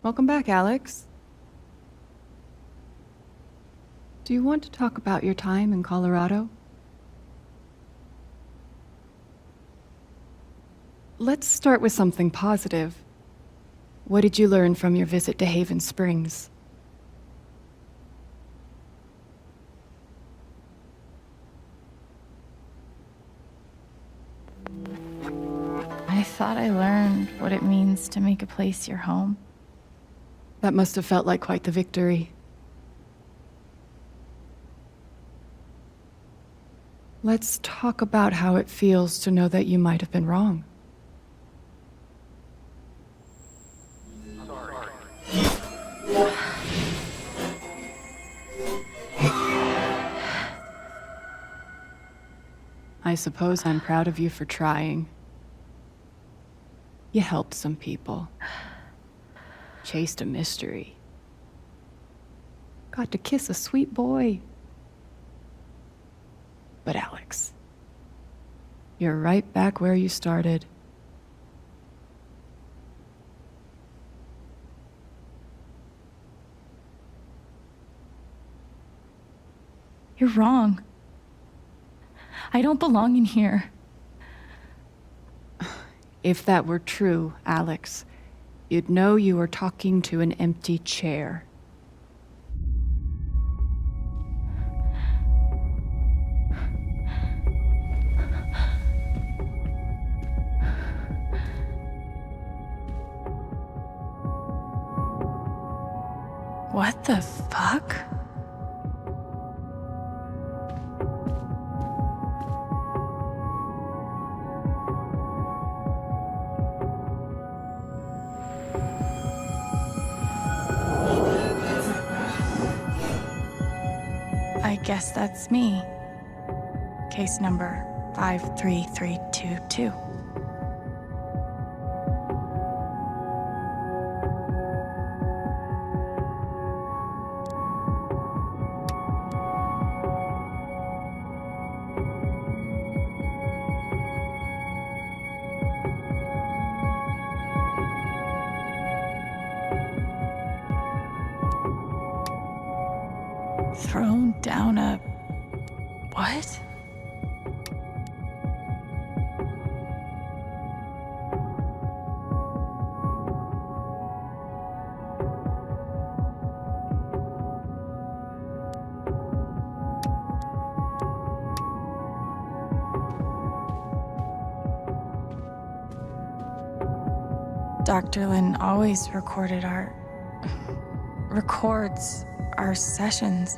Welcome back, Alex. Do you want to talk about your time in Colorado? Let's start with something positive. What did you learn from your visit to Haven Springs? I thought I learned what it means to make a place your home. That must have felt like quite the victory. Let's talk about how it feels to know that you might have been wrong. I suppose I'm proud of you for trying. You helped some people. Chased a mystery. Got to kiss a sweet boy. But Alex, you're right back where you started. You're wrong. I don't belong in here. If that were true, Alex, you'd know you were talking to an empty chair. What the fuck? I guess that's me. Case number 53322. Thrown down a... what? Dr. Lin always records our sessions.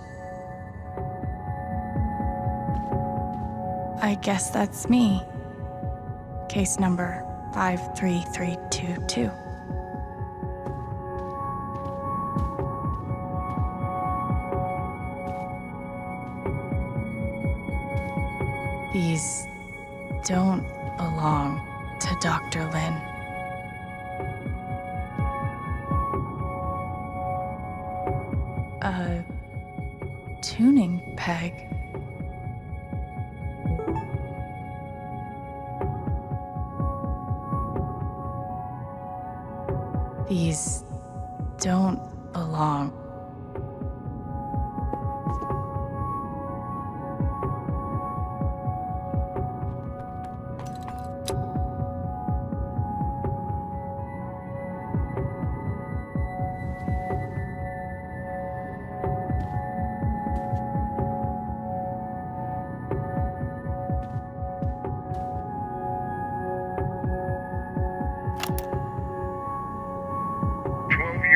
I guess that's me. Case number 53322. These don't belong to Dr. Lin. A tuning peg. These don't belong.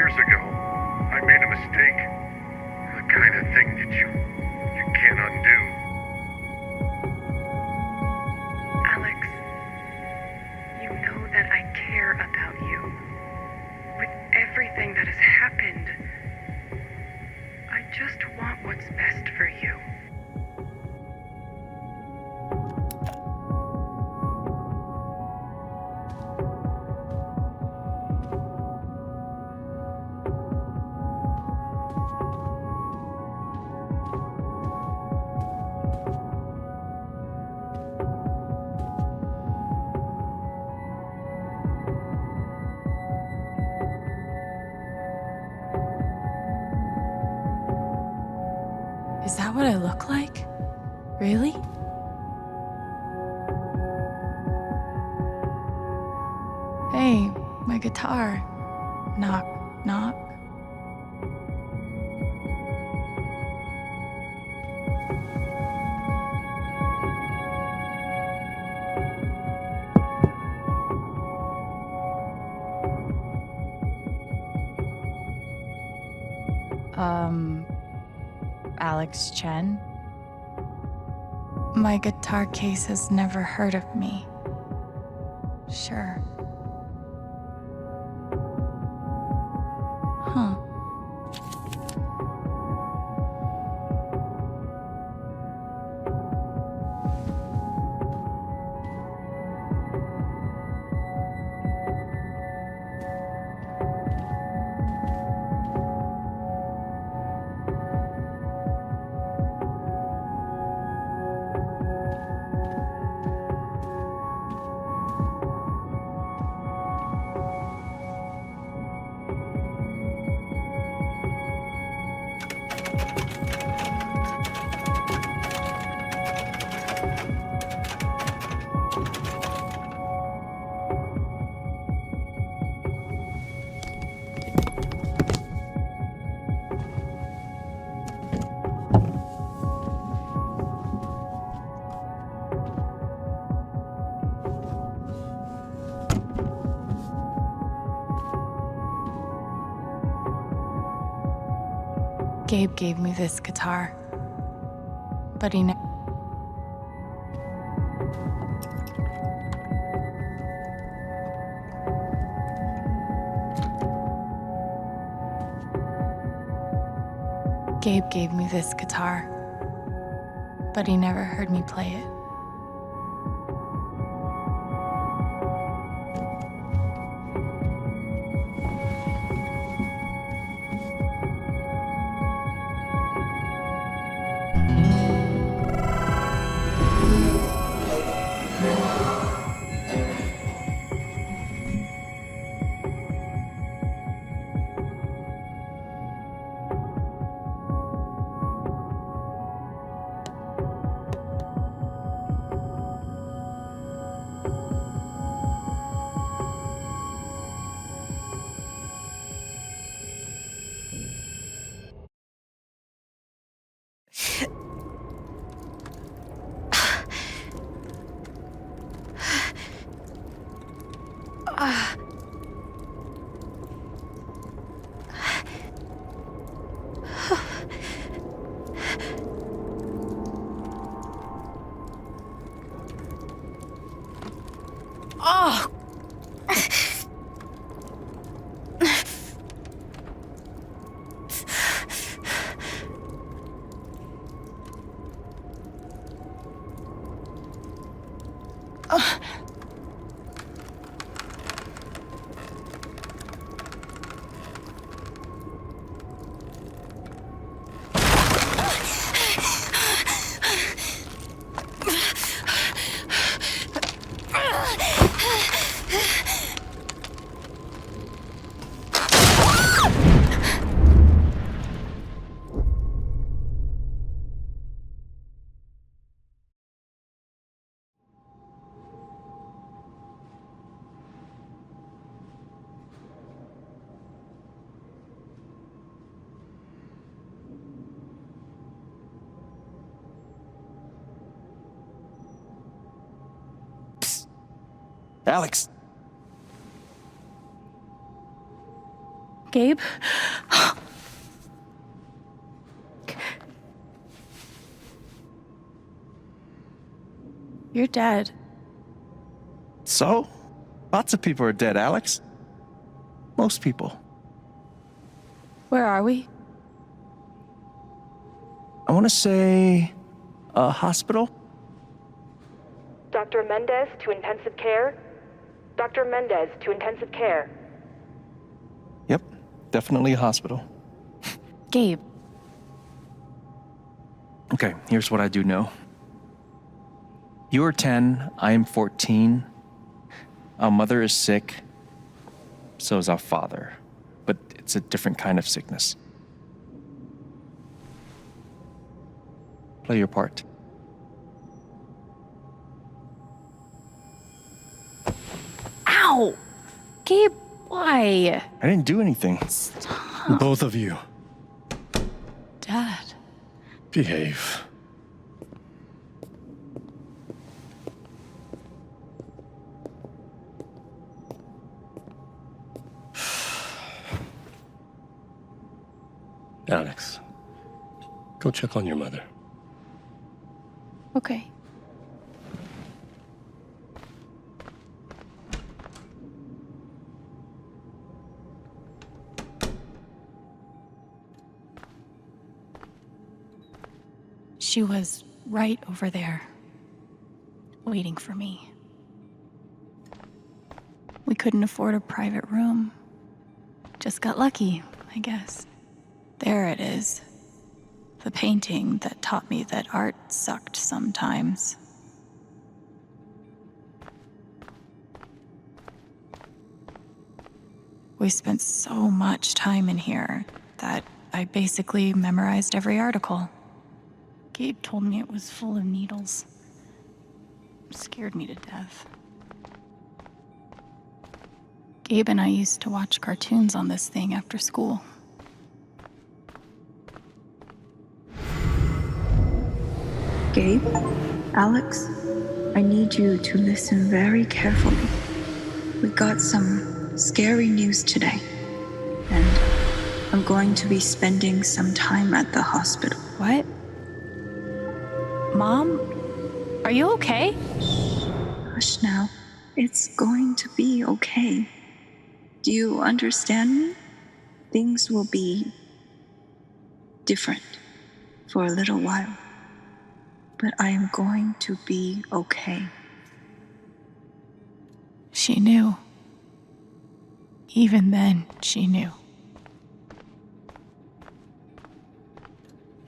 Ago, I made a mistake. The kind of thing that you can't undo. Alex, you know that I care about you. With everything that has happened, I just want what's best for you. Is that what I look like? Really? Hey, my guitar. Knock, knock. Alex Chen? My guitar case has never heard of me. Sure. Huh. Gabe gave me this guitar, but he never. Gabe gave me this guitar, but he never heard me play it. Oh! Alex! Gabe? You're dead. So? Lots of people are dead, Alex. Most people. Where are we? I want to say a hospital? Dr. Mendez to intensive care? Dr. Mendez to intensive care. Yep, definitely a hospital. Gabe. Okay, here's what I do know. You are 10, I am 14. Our mother is sick. So is our father. But it's a different kind of sickness. Play your part. Ow! Gabe, why? I didn't do anything. Stop. Both of you, Dad. behave. Alex, go check on your mother. Okay. She was right over there, waiting for me. We couldn't afford a private room. Just got lucky, I guess. There it is. The painting that taught me that art sucked sometimes. We spent so much time in here that I basically memorized every article. Gabe told me it was full of needles. Scared me to death. Gabe and I used to watch cartoons on this thing after school. Gabe, Alex, I need you to listen very carefully. We got some scary news today, and I'm going to be spending some time at the hospital. What? Mom? Are you okay? Hush now. It's going to be okay. Do you understand me? Things will be different for a little while. But I am going to be okay. She knew. Even then, she knew.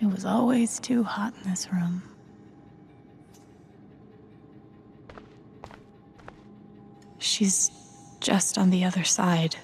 It was always too hot in this room. She's just on the other side.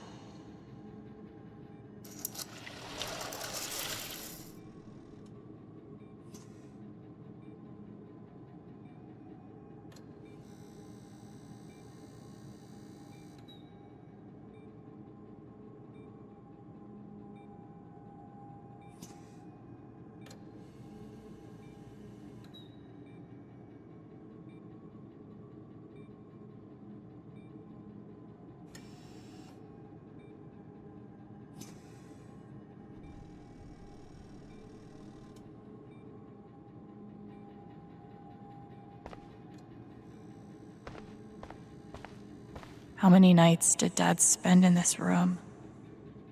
How many nights did Dad spend in this room?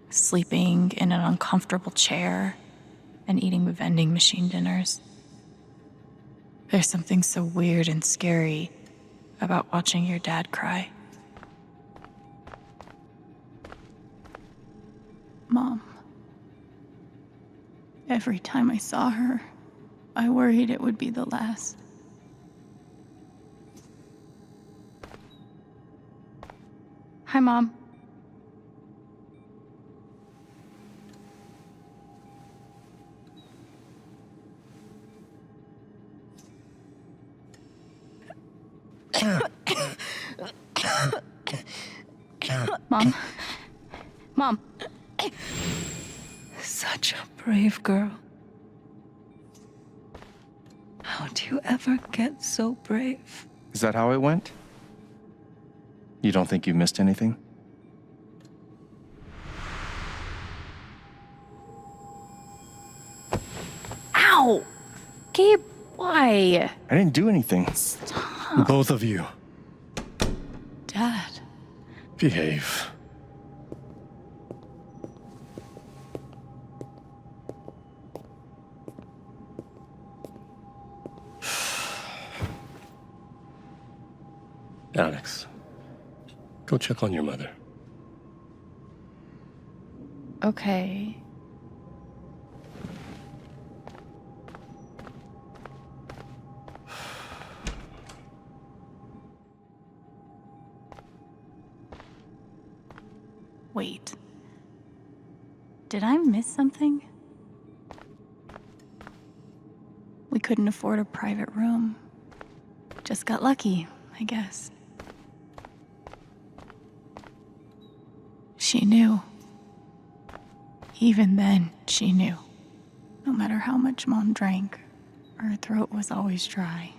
Sleeping in an uncomfortable chair and eating vending machine dinners. There's something so weird and scary about watching your dad cry. Mom. Every time I saw her, I worried it would be the last. Hi, Mom. Mom. Mom. Such a brave girl. How do you ever get so brave? Is that how it went? You don't think you missed anything? Ow! Gabe, why? I didn't do anything. Stop. Both of you, Dad. behave. Alex, go check on your mother. Okay. Wait. Did I miss something? We couldn't afford a private room. Just got lucky, I guess. She knew. Even then, she knew. No matter how much Mom drank, her throat was always dry.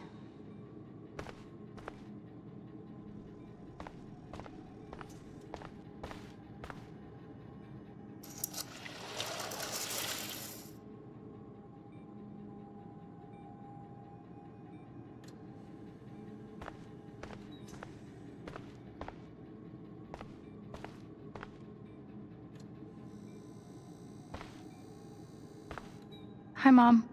Hi, Mom.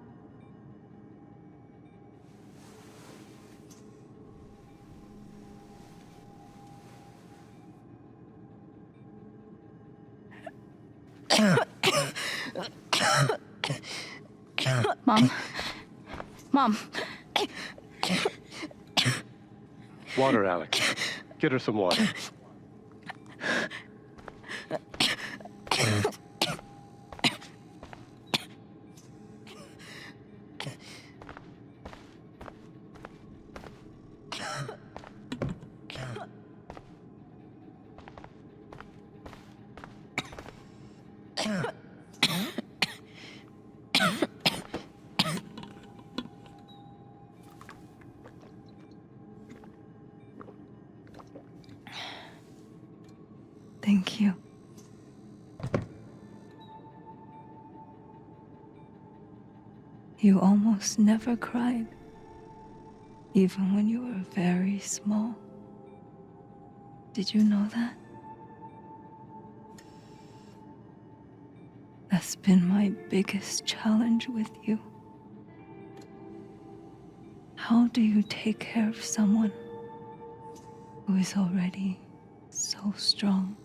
Mom. Mom. Water, Alex. Get her some water. Thank you. You almost never cried, even when you were very small. Did you know that? That's been my biggest challenge with you. How do you take care of someone who is already so strong?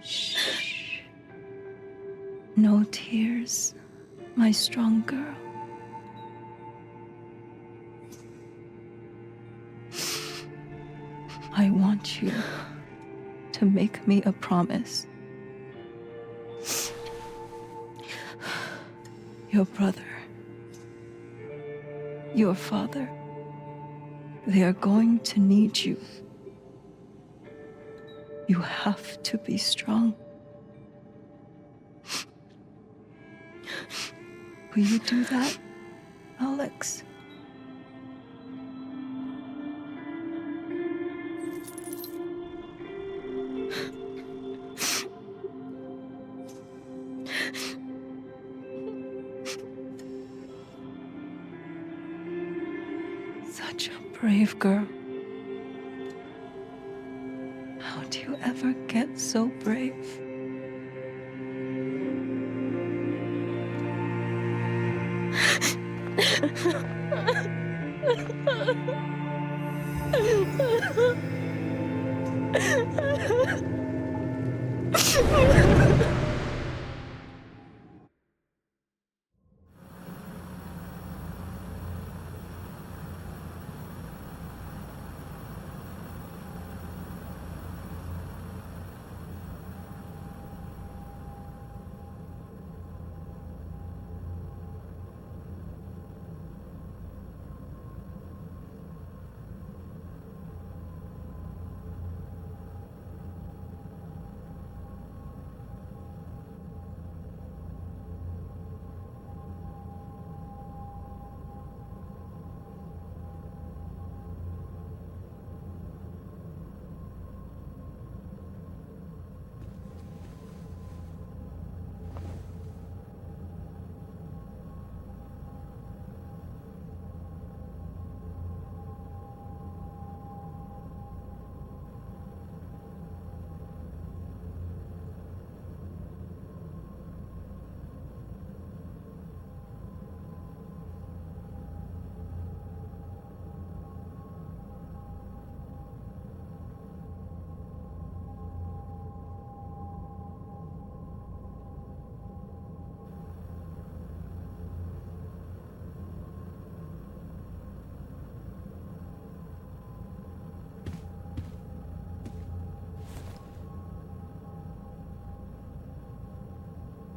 Shh. No tears, my strong girl. I want you to make me a promise. Your brother, your father, they are going to need you. You have to be strong. Will you do that, Alex? Such a brave girl. How do you ever get so brave?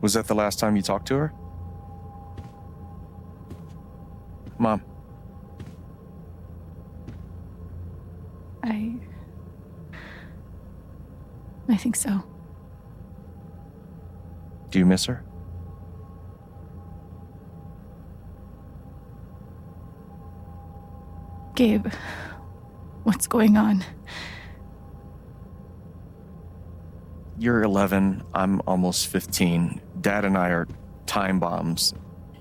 Was that the last time you talked to her? Mom. I think so. Do you miss her? Gabe, what's going on? You're 11, I'm almost 15. Dad and I are time bombs.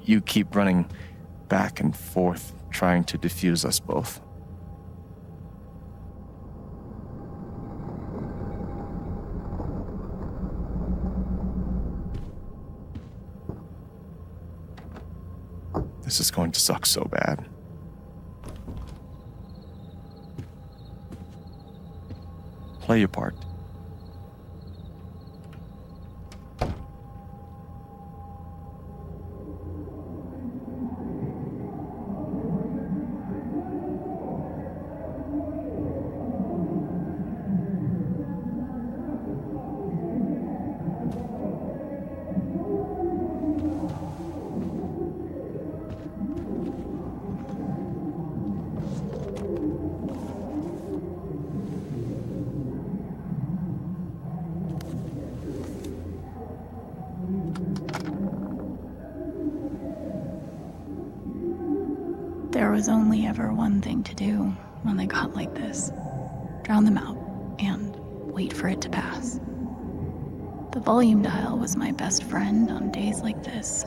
You keep running back and forth, trying to defuse us both. This is going to suck so bad. Play your part. There was only ever one thing to do when they got like this. Drown them out and wait for it to pass. The volume dial was my best friend on days like this.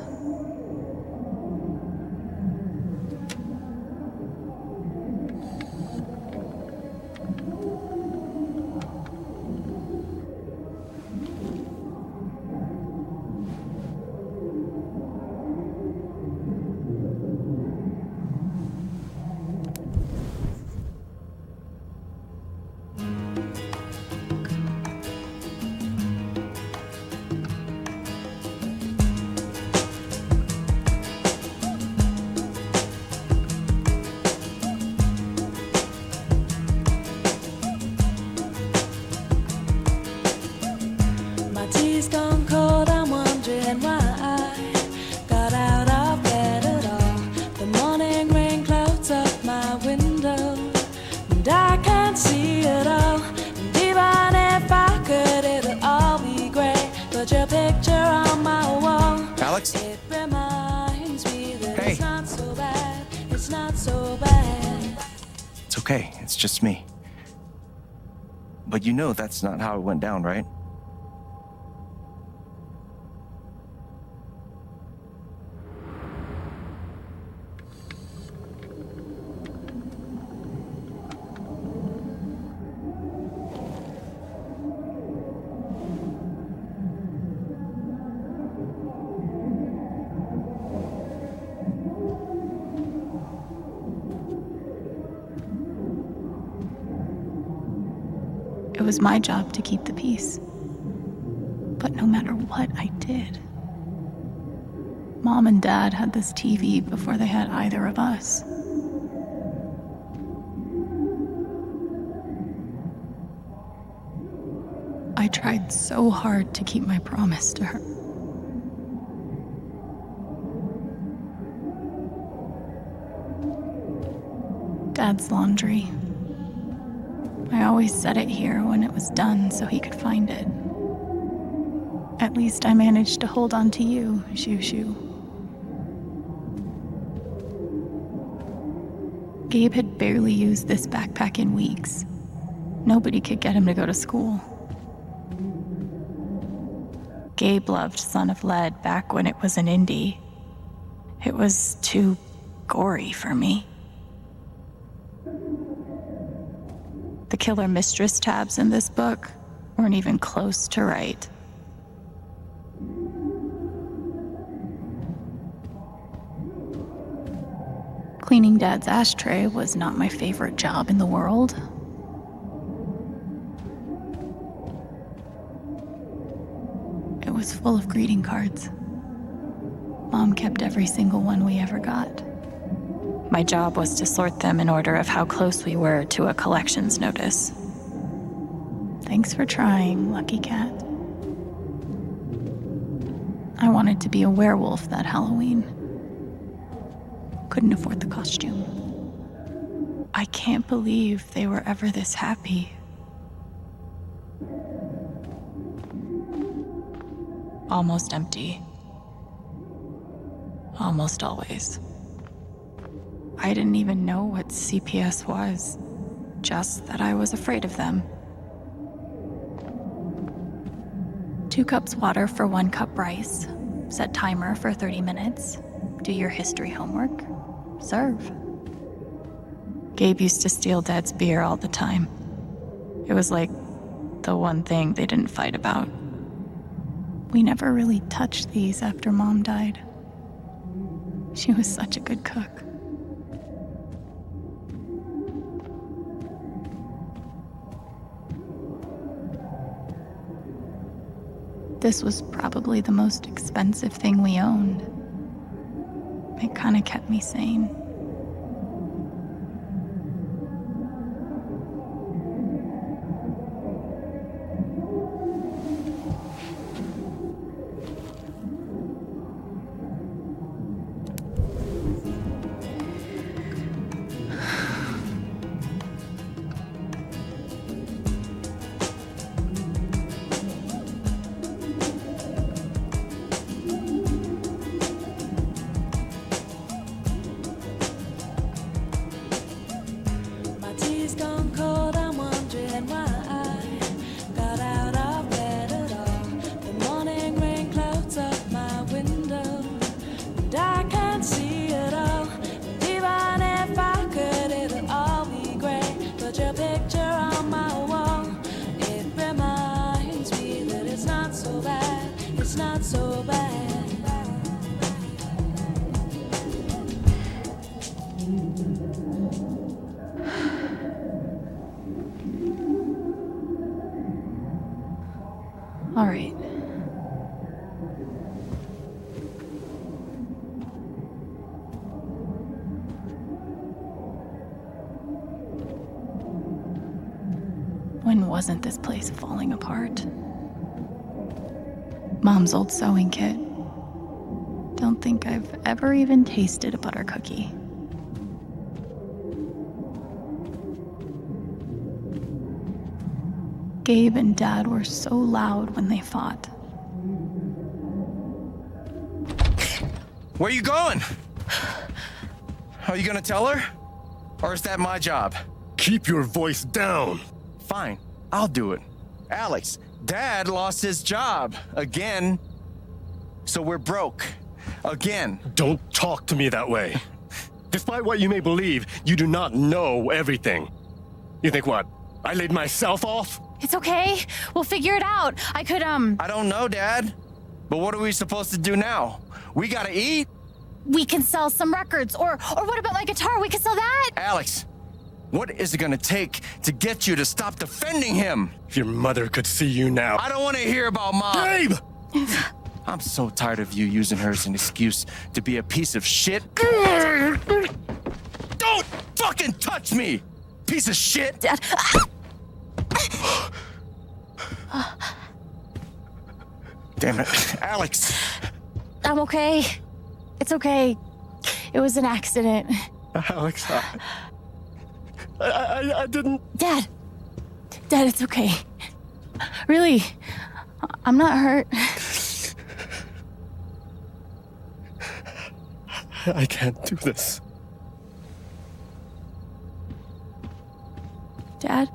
Alex? It reminds me that Hey. it's not so bad. It's not so bad. It's okay, it's just me. But you know that's not how it went down, right? It was my job to keep the peace. But no matter what I did, Mom and Dad had this TV before they had either of us. I tried so hard to keep my promise to her. Dad's laundry. I always set it here when it was done so he could find it. At least I managed to hold on to you, Shoo Shoo. Gabe had barely used this backpack in weeks. Nobody could get him to go to school. Gabe loved Son of Lead back when it was an indie. It was too gory for me. The Killer Mistress tabs in this book weren't even close to right. Cleaning Dad's ashtray was not my favorite job in the world. It was full of greeting cards. Mom kept every single one we ever got. My job was to sort them in order of how close we were to a collections notice. Thanks for trying, Lucky Cat. I wanted to be a werewolf that Halloween. Couldn't afford the costume. I can't believe they were ever this happy. Almost empty. Almost always. I didn't even know what CPS was, just that I was afraid of them. 2 cups water for 1 cup rice. Set timer for 30 minutes. Do your history homework. Serve. Gabe used to steal Dad's beer all the time. It was like the one thing they didn't fight about. We never really touched these after Mom died. She was such a good cook. This was probably the most expensive thing we owned. It kind of kept me sane. My tea's gone cold, I'm wondering why I got out of bed at all. The morning rain clouds up my window, and I can't see it all. And even if I could, it'll all be great. Put your picture on my wall. It reminds me that it's not so bad. It's not so bad. All right. When wasn't this place falling apart? Mom's old sewing kit. Don't think I've ever even tasted a butter cookie. Gabe and Dad were so loud when they fought. Where you going? Are you gonna tell her? Or is that my job? Keep your voice down. Fine, I'll do it. Alex, Dad lost his job again. So we're broke. Again. Don't talk to me that way. Despite what you may believe, you do not know everything. You think what? I laid myself off? It's okay. We'll figure it out. I don't know, Dad. But what are we supposed to do now? We gotta eat. We can sell some records. Or what about my guitar? We can sell that. Alex, what is it gonna take to get you to stop defending him? If your mother could see you now. I don't wanna hear about Mom. Gabe! I'm so tired of you using her as an excuse to be a piece of shit. Don't fucking touch me, piece of shit! Dad. Damn it, Alex. I'm okay. It's okay. It was an accident. Alex, I didn't... Dad, it's okay. Really, I'm not hurt. I can't do this. Dad?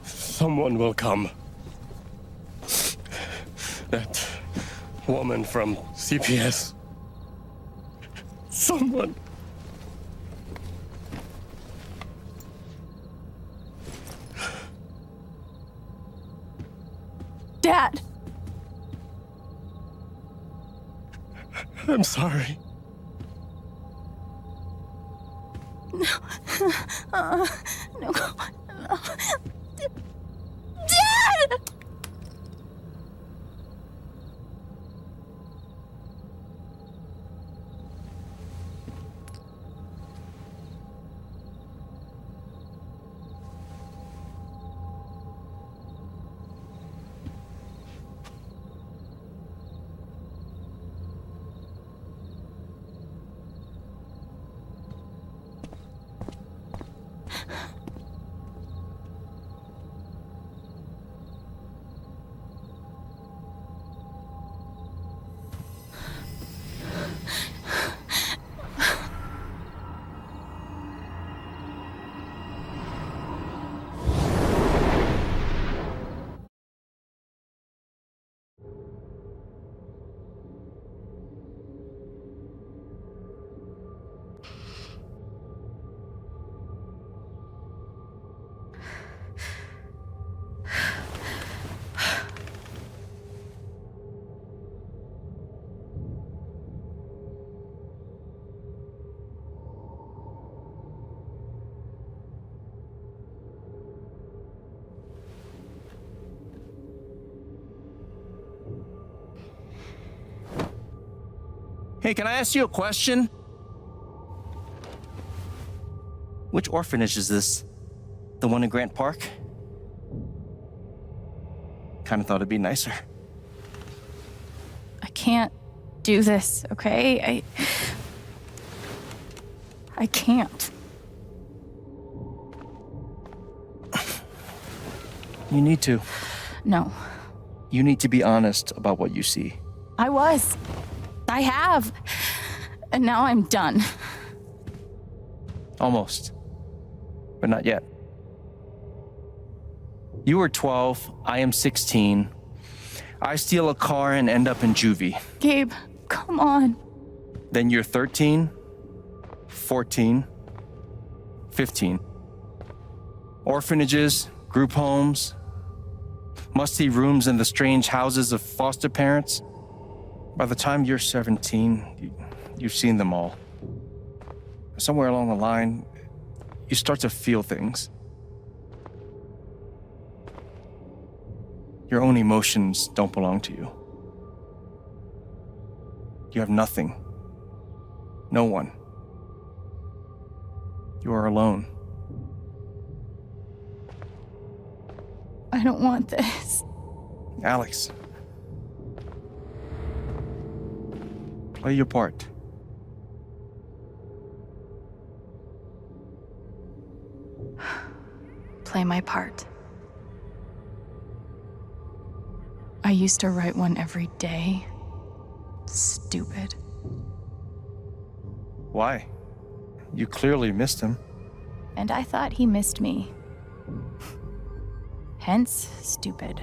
Someone will come. That woman from CPS. Someone. Dad! I'm sorry. No. No. Dad! Hey, can I ask you a question? Which orphanage is this? The one in Grant Park? Kind of thought it'd be nicer. I can't do this, okay? I can't. You need to. No. You need to be honest about what you see. I was. I have. And now I'm done. Almost. But not yet. You were 12, I am 16. I steal a car and end up in juvie. Gabe, come on. Then you're 13, 14, 15. Orphanages, group homes, musty rooms in the strange houses of foster parents. By the time you're 17, you've seen them all. Somewhere along the line, you start to feel things. Your own emotions don't belong to you. You have nothing. No one. You are alone. I don't want this. Alex. Play your part. Play my part. I used to write one every day. Stupid. Why? You clearly missed him. And I thought he missed me. Hence, stupid.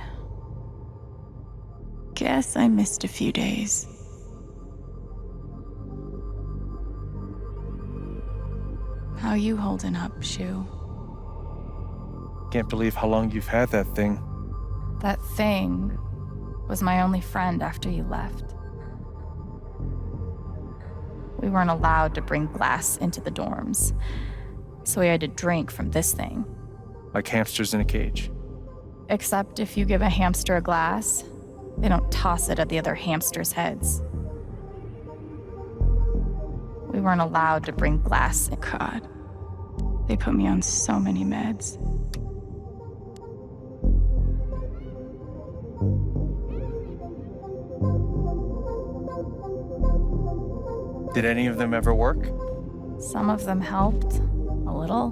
Guess I missed a few days. How you holding up, Shu? Can't believe how long you've had that thing. That thing was my only friend after you left. We weren't allowed to bring glass into the dorms, so we had to drink from this thing. Like hamsters in a cage. Except if you give a hamster a glass, they don't toss it at the other hamsters' heads. We weren't allowed to bring glass. God, they put me on so many meds. Did any of them ever work? Some of them helped, a little.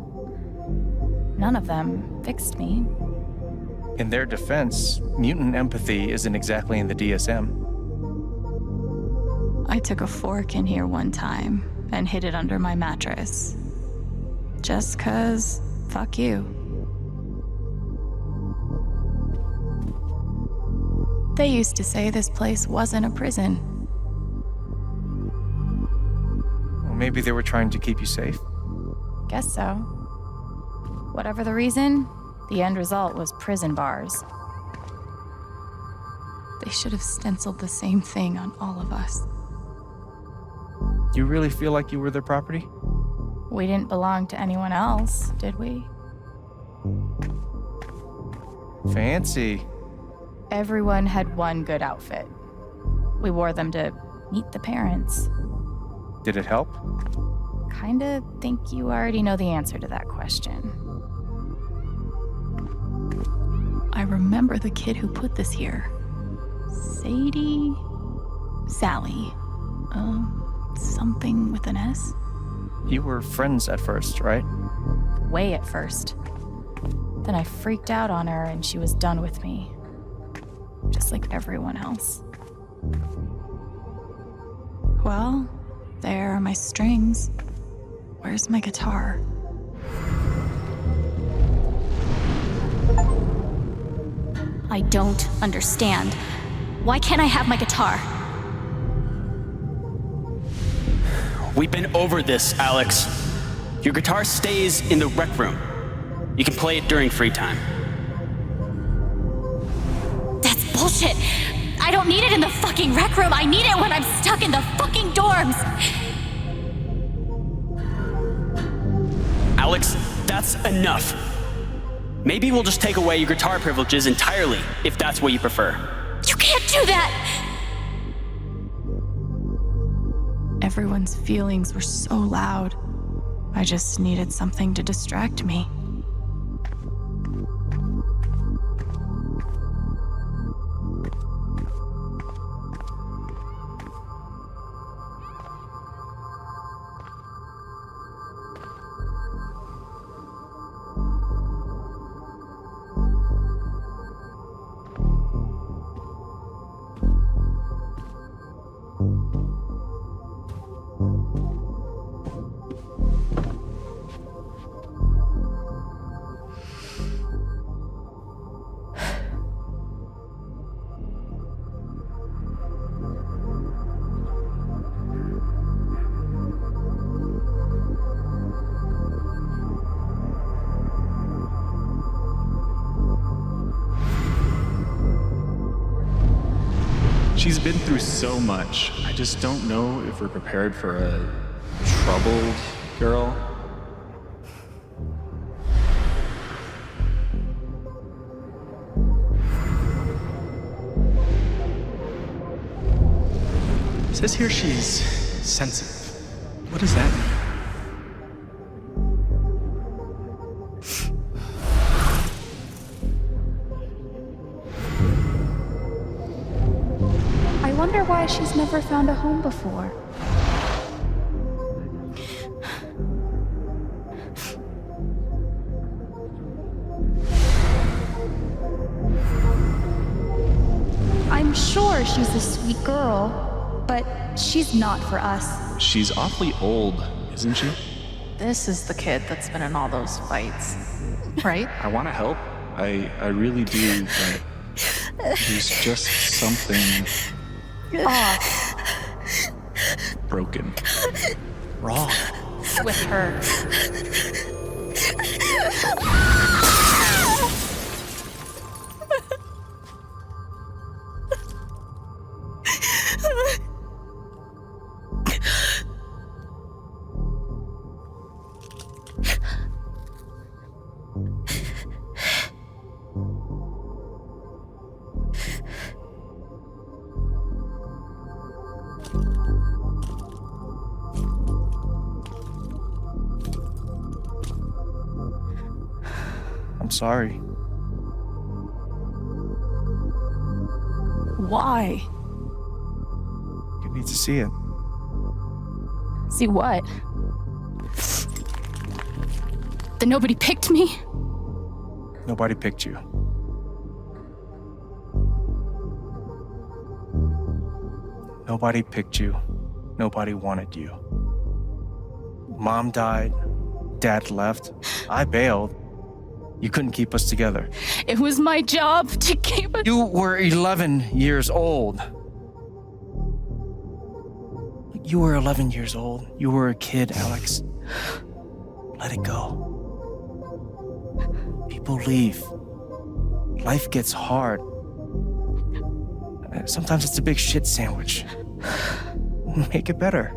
None of them fixed me. In their defense, mutant empathy isn't exactly in the DSM. I took a fork in here one time and hid it under my mattress. Just 'cause, fuck you. They used to say this place wasn't a prison. Well, maybe they were trying to keep you safe. Guess so. Whatever the reason, the end result was prison bars. They should have stenciled the same thing on all of us. You really feel like you were their property? We didn't belong to anyone else, did we? Fancy. Everyone had one good outfit. We wore them to meet the parents. Did it help? Kinda think you already know the answer to that question. I remember the kid who put this here. Sadie? Sally. Something with an S? You were friends at first, right? Way at first. Then I freaked out on her and she was done with me. Just like everyone else. Well, there are my strings. Where's my guitar? I don't understand. Why can't I have my guitar? We've been over this, Alex. Your guitar stays in the rec room. You can play it during free time. That's bullshit. I don't need it in the fucking rec room. I need it when I'm stuck in the fucking dorms. Alex, that's enough. Maybe we'll just take away your guitar privileges entirely, if that's what you prefer. You can't do that! Everyone's feelings were so loud. I just needed something to distract me. She's been through so much. I just don't know if we're prepared for a troubled girl. It says here she's sensitive. What does that mean? I wonder why she's never found a home before. I'm sure she's a sweet girl, but she's not for us. She's awfully old, isn't she? This is the kid that's been in all those fights, right? I want to help. I really do, but there's just something Off broken. Wrong. With her. I'm sorry. Why? You need to see it. See what? That nobody picked me? Nobody picked you. Nobody picked you. Nobody wanted you. Mom died. Dad left. I bailed. You couldn't keep us together. It was my job to keep us. You were 11 years old. You were 11 years old. You were a kid, Alex. Let it go. People leave. Life gets hard. Sometimes it's a big shit sandwich. Make it better.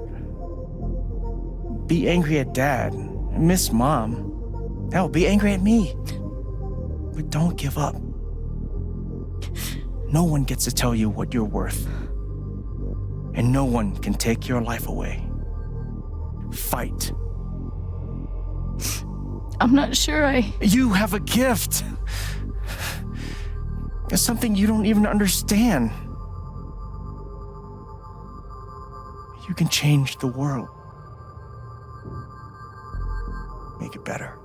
Be angry at Dad. Miss Mom. Hell, be angry at me. But don't give up. No one gets to tell you what you're worth. And no one can take your life away. Fight. I'm not sure You have a gift. It's something you don't even understand. You can change the world. Make it better.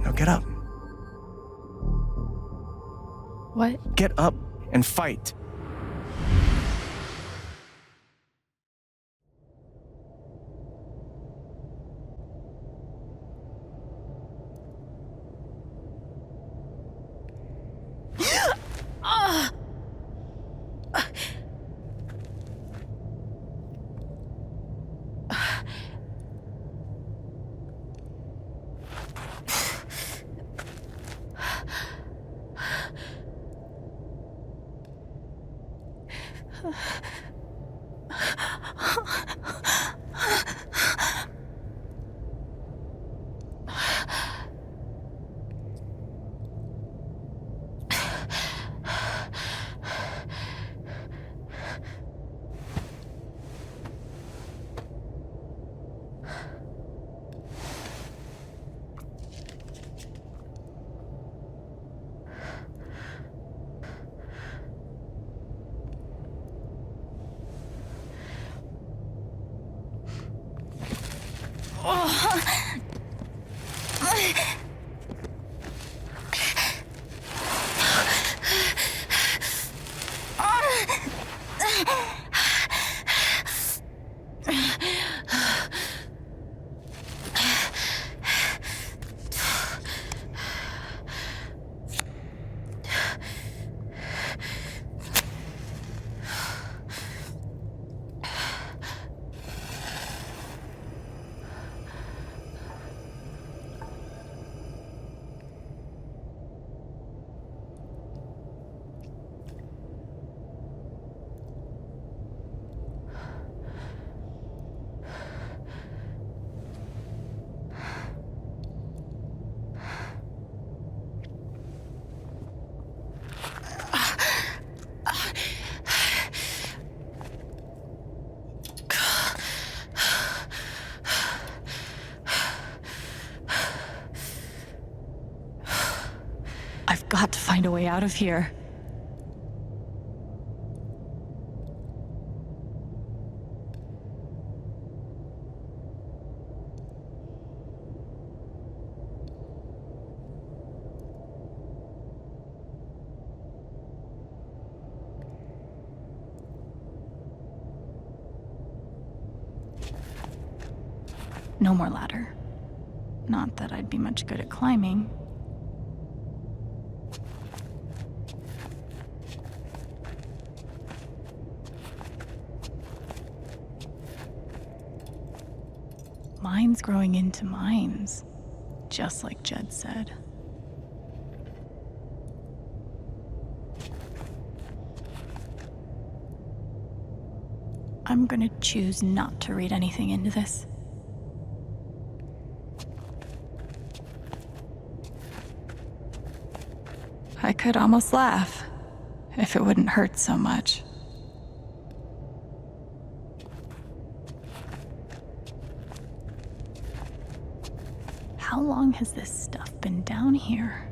Now get up. What? Get up and fight. I've got to find a way out of here. No more ladder. Not that I'd be much good at climbing. Mines growing into mines, just like Jed said. I'm gonna choose not to read anything into this. I could almost laugh, if it wouldn't hurt so much. How long has this stuff been down here?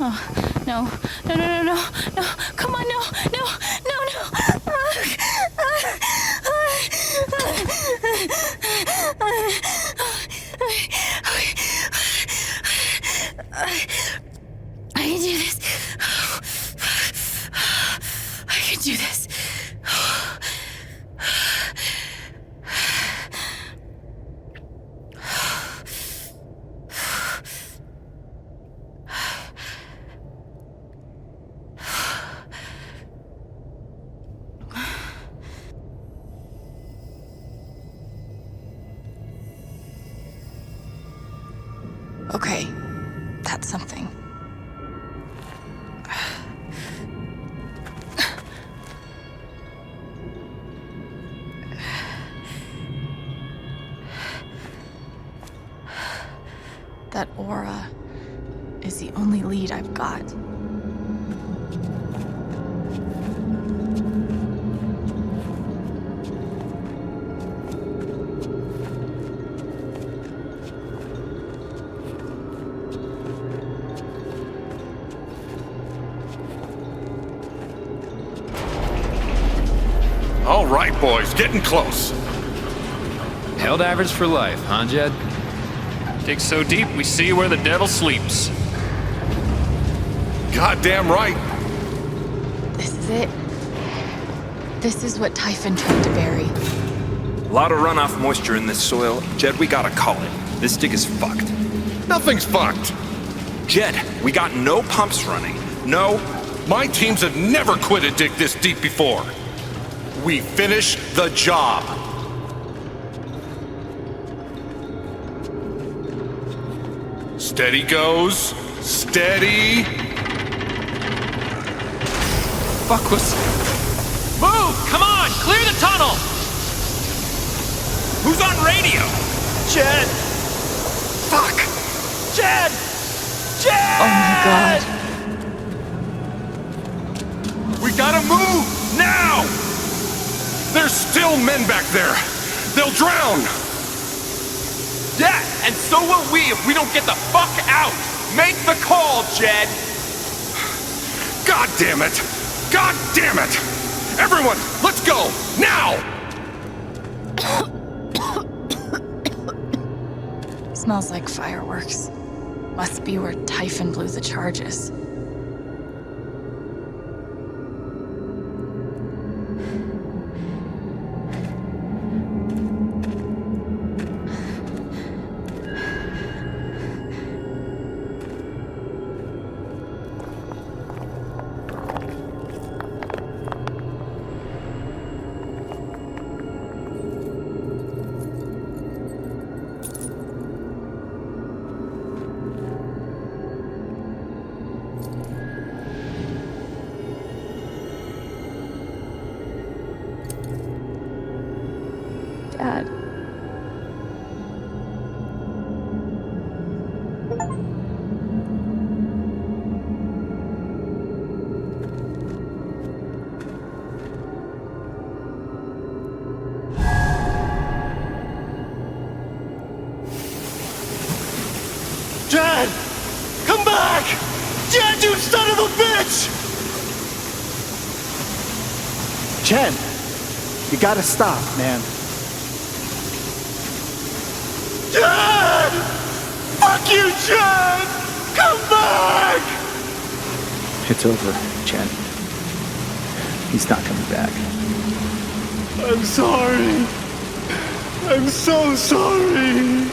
Oh, no, no, no, no, no, no, come on, no, no, no, no. I can do this. I can do this. Okay, that's something. That aura is the only lead I've got. All right, boys, getting close. Held average for life, huh, Jed? Dig so deep, we see where the devil sleeps. Goddamn right. This is it. This is what Typhon tried to bury. A lot of runoff moisture in this soil. Jed, we gotta call it. This dig is fucked. Nothing's fucked. Jed, we got no pumps running. No. My teams have never quit a dig this deep before. We finish the job. Steady goes. Steady. Fuck was... Move! Come on! Clear the tunnel! Who's on radio? Jed! Fuck! Jed! Jed! Oh my god. We gotta move! Now! There's still men back there. They'll drown. Yeah, and so will we if we don't get the fuck out! Make the call, Jed! God damn it! God damn it! Everyone, let's go! Now! Smells like fireworks. Must be where Typhon blew the charges. back! Jed, you son of a bitch! Chen, you gotta stop, man. Jed! Fuck you, Jed! Come back! It's over, Chen. He's not coming back. I'm sorry. I'm so sorry.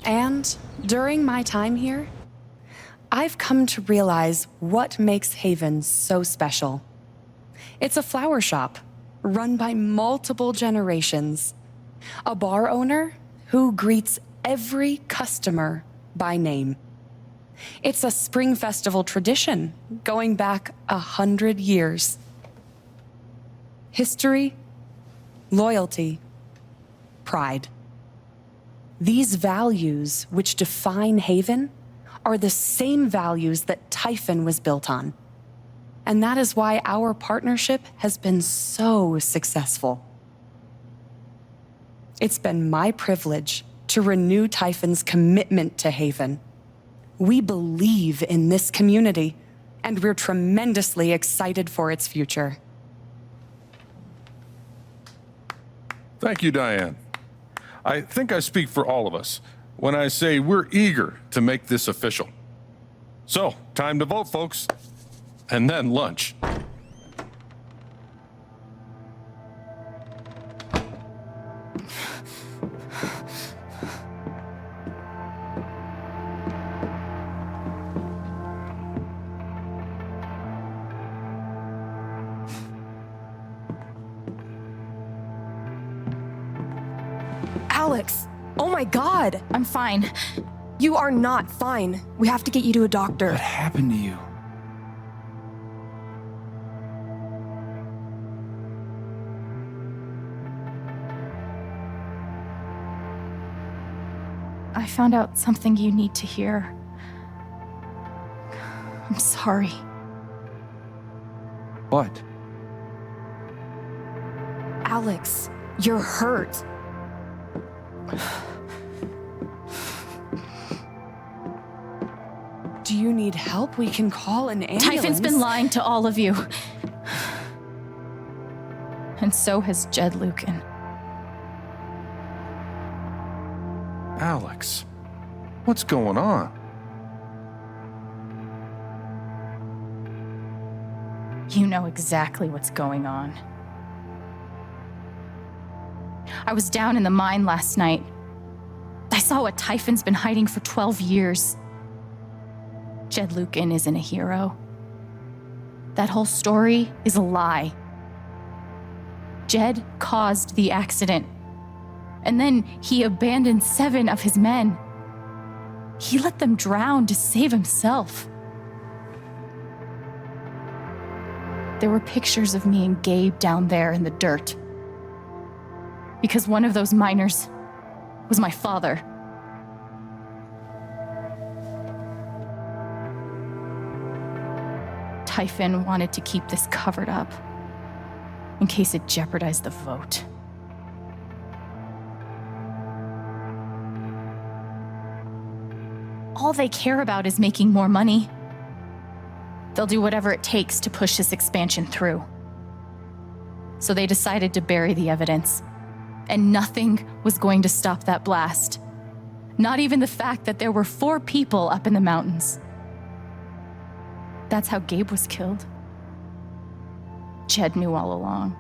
And during my time here, I've come to realize what makes Haven so special. It's a flower shop run by multiple generations, a bar owner who greets every customer by name. It's a spring festival tradition going back 100 years. History, loyalty, pride. These values which define Haven are the same values that Typhon was built on. And that is why our partnership has been so successful. It's been my privilege to renew Typhon's commitment to Haven. We believe in this community, and we're tremendously excited for its future. Thank you, Diane. I think I speak for all of us when I say we're eager to make this official. So, time to vote, folks. And then lunch. Alex! Oh my god! I'm fine. You are not fine. We have to get you to a doctor. What happened to you? I found out something you need to hear. I'm sorry. What? Alex, you're hurt. Do you need help? We can call an ambulance. Typhon's been lying to all of you. And so has Jed Lucan. Alex, what's going on? You know exactly what's going on. I was down in the mine last night. I saw what Typhon's been hiding for 12 years. Jed Lucan isn't a hero. That whole story is a lie. Jed caused the accident. And then he abandoned 7 of his men. He let them drown to save himself. There were pictures of me and Gabe down there in the dirt. Because one of those miners was my father. Typhon wanted to keep this covered up in case it jeopardized the vote. All they care about is making more money. They'll do whatever it takes to push this expansion through. So they decided to bury the evidence. And nothing was going to stop that blast. Not even the fact that there were 4 people up in the mountains. That's how Gabe was killed. Jed knew all along.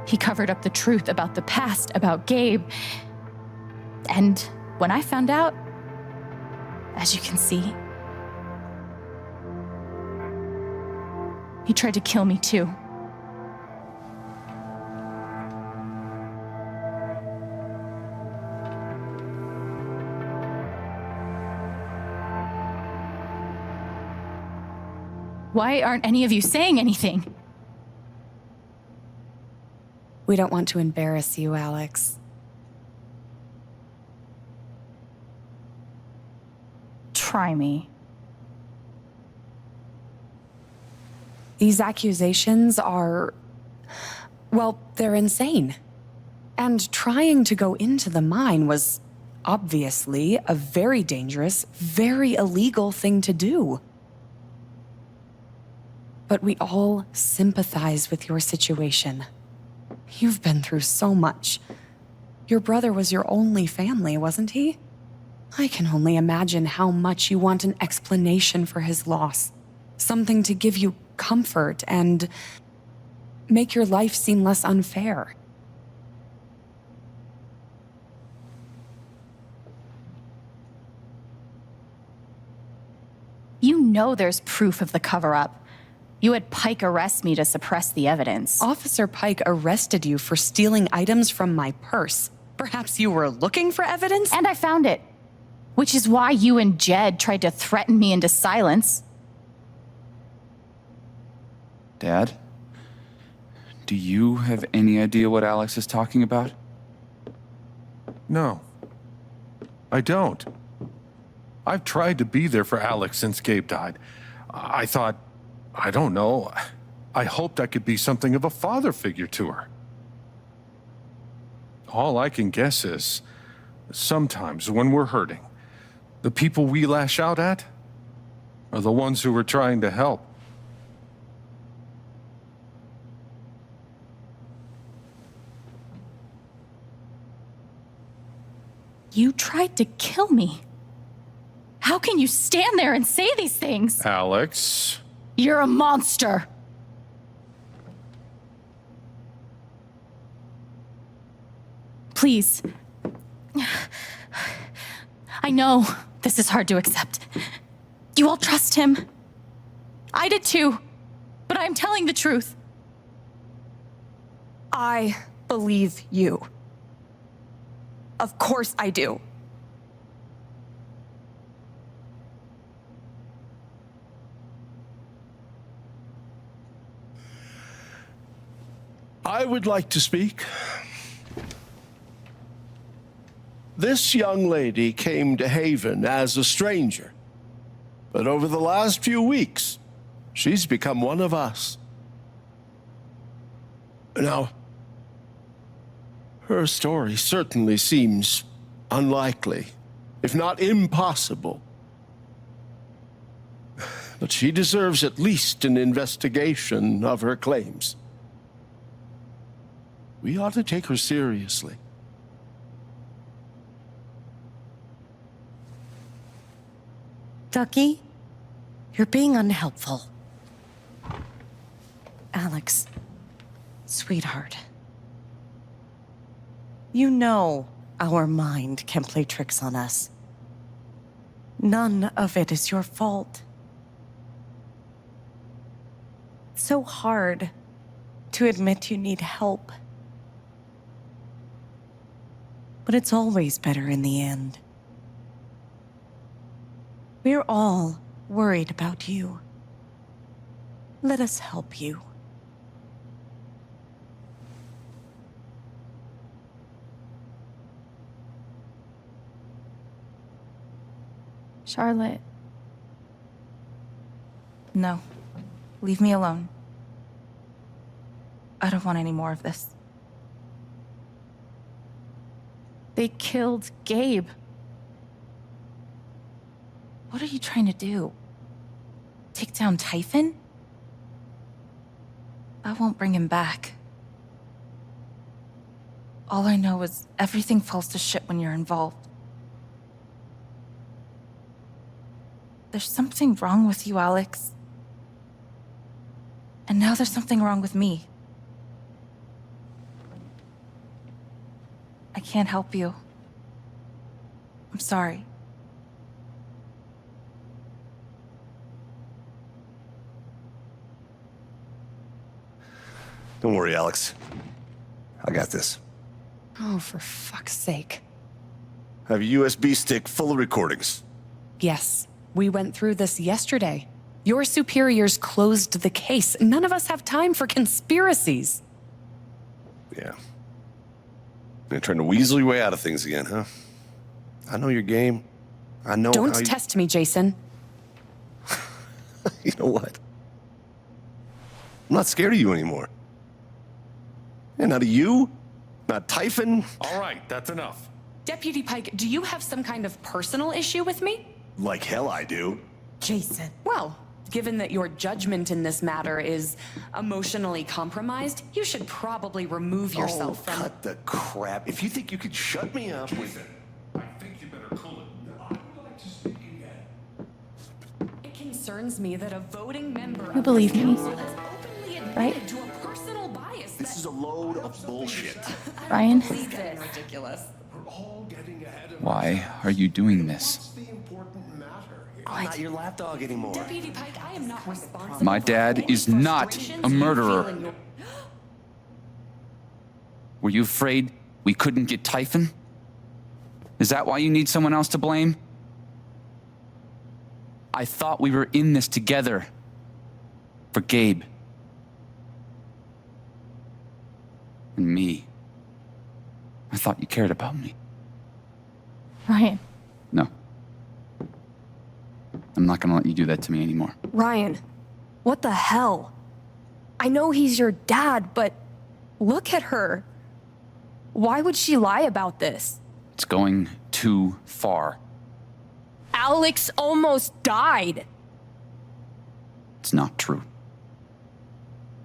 He covered up the truth about the past, about Gabe. And when I found out, as you can see, he tried to kill me too. Why aren't any of you saying anything? We don't want to embarrass you, Alex. Try me. These accusations are, well, they're insane. And trying to go into the mine was obviously a very dangerous, very illegal thing to do. But we all sympathize with your situation. You've been through so much. Your brother was your only family, wasn't he? I can only imagine how much you want an explanation for his loss. Something to give you comfort and make your life seem less unfair. You know there's proof of the cover-up. You had Pike arrest me to suppress the evidence. Officer Pike arrested you for stealing items from my purse. Perhaps you were looking for evidence? And I found it. Which is why you and Jed tried to threaten me into silence. Dad? Do you have any idea what Alex is talking about? No, I don't. I've tried to be there for Alex since Gabe died. I thought, I don't know, I hoped I could be something of a father figure to her. All I can guess is, sometimes when we're hurting, the people we lash out at are the ones who we're trying to help. You tried to kill me. How can you stand there and say these things? Alex. You're a monster. Please. I know this is hard to accept. You all trust him. I did too, but I'm telling the truth. I believe you. Of course I do. I would like to speak. This young lady came to Haven as a stranger, but over the last few weeks, she's become one of us. Now, her story certainly seems unlikely, if not impossible. But she deserves at least an investigation of her claims. We ought to take her seriously. Ducky, you're being unhelpful. Alex, sweetheart. You know our mind can play tricks on us. None of it is your fault. It's so hard to admit you need help. But it's always better in the end. We're all worried about you. Let us help you. Charlotte. No. Leave me alone. I don't want any more of this. They killed Gabe. What are you trying to do? Take down Typhon? I won't bring him back. All I know is everything falls to shit when you're involved. There's something wrong with you, Alex. And now there's something wrong with me. I can't help you. I'm sorry. Don't worry, Alex. I got this. Oh, for fuck's sake. I have a USB stick full of recordings. Yes, we went through this yesterday. Your superiors closed the case. None of us have time for conspiracies. Yeah. You're trying to weasel your way out of things again, huh? I know your game. I know Don't how you... test me, Jason. You know what? I'm not scared of you anymore. And not of you, not Typhon. All right, that's enough. Deputy Pike, do you have some kind of personal issue with me? Like hell I do. Jason. Well, given that your judgment in this matter is emotionally compromised, you should probably remove yourself from... cut the crap. If you think you could shut me up with... I think you better cool it. I would like to speak again. It concerns me that a voting member You believe me, has openly admitted right? to a personal bias This is a load of bullshit. Ryan? This is getting ridiculous. Why are you doing this? I'm not your lapdog anymore. Deputy Pike, I am not responsible. My dad is not a murderer. Were you afraid we couldn't get Typhon? Is that why you need someone else to blame? I thought we were in this together. For Gabe. And me. I thought you cared about me. Ryan. No. I'm not gonna let you do that to me anymore. Ryan, what the hell? I know he's your dad, but look at her. Why would she lie about this? It's going too far. Alex almost died. It's not true.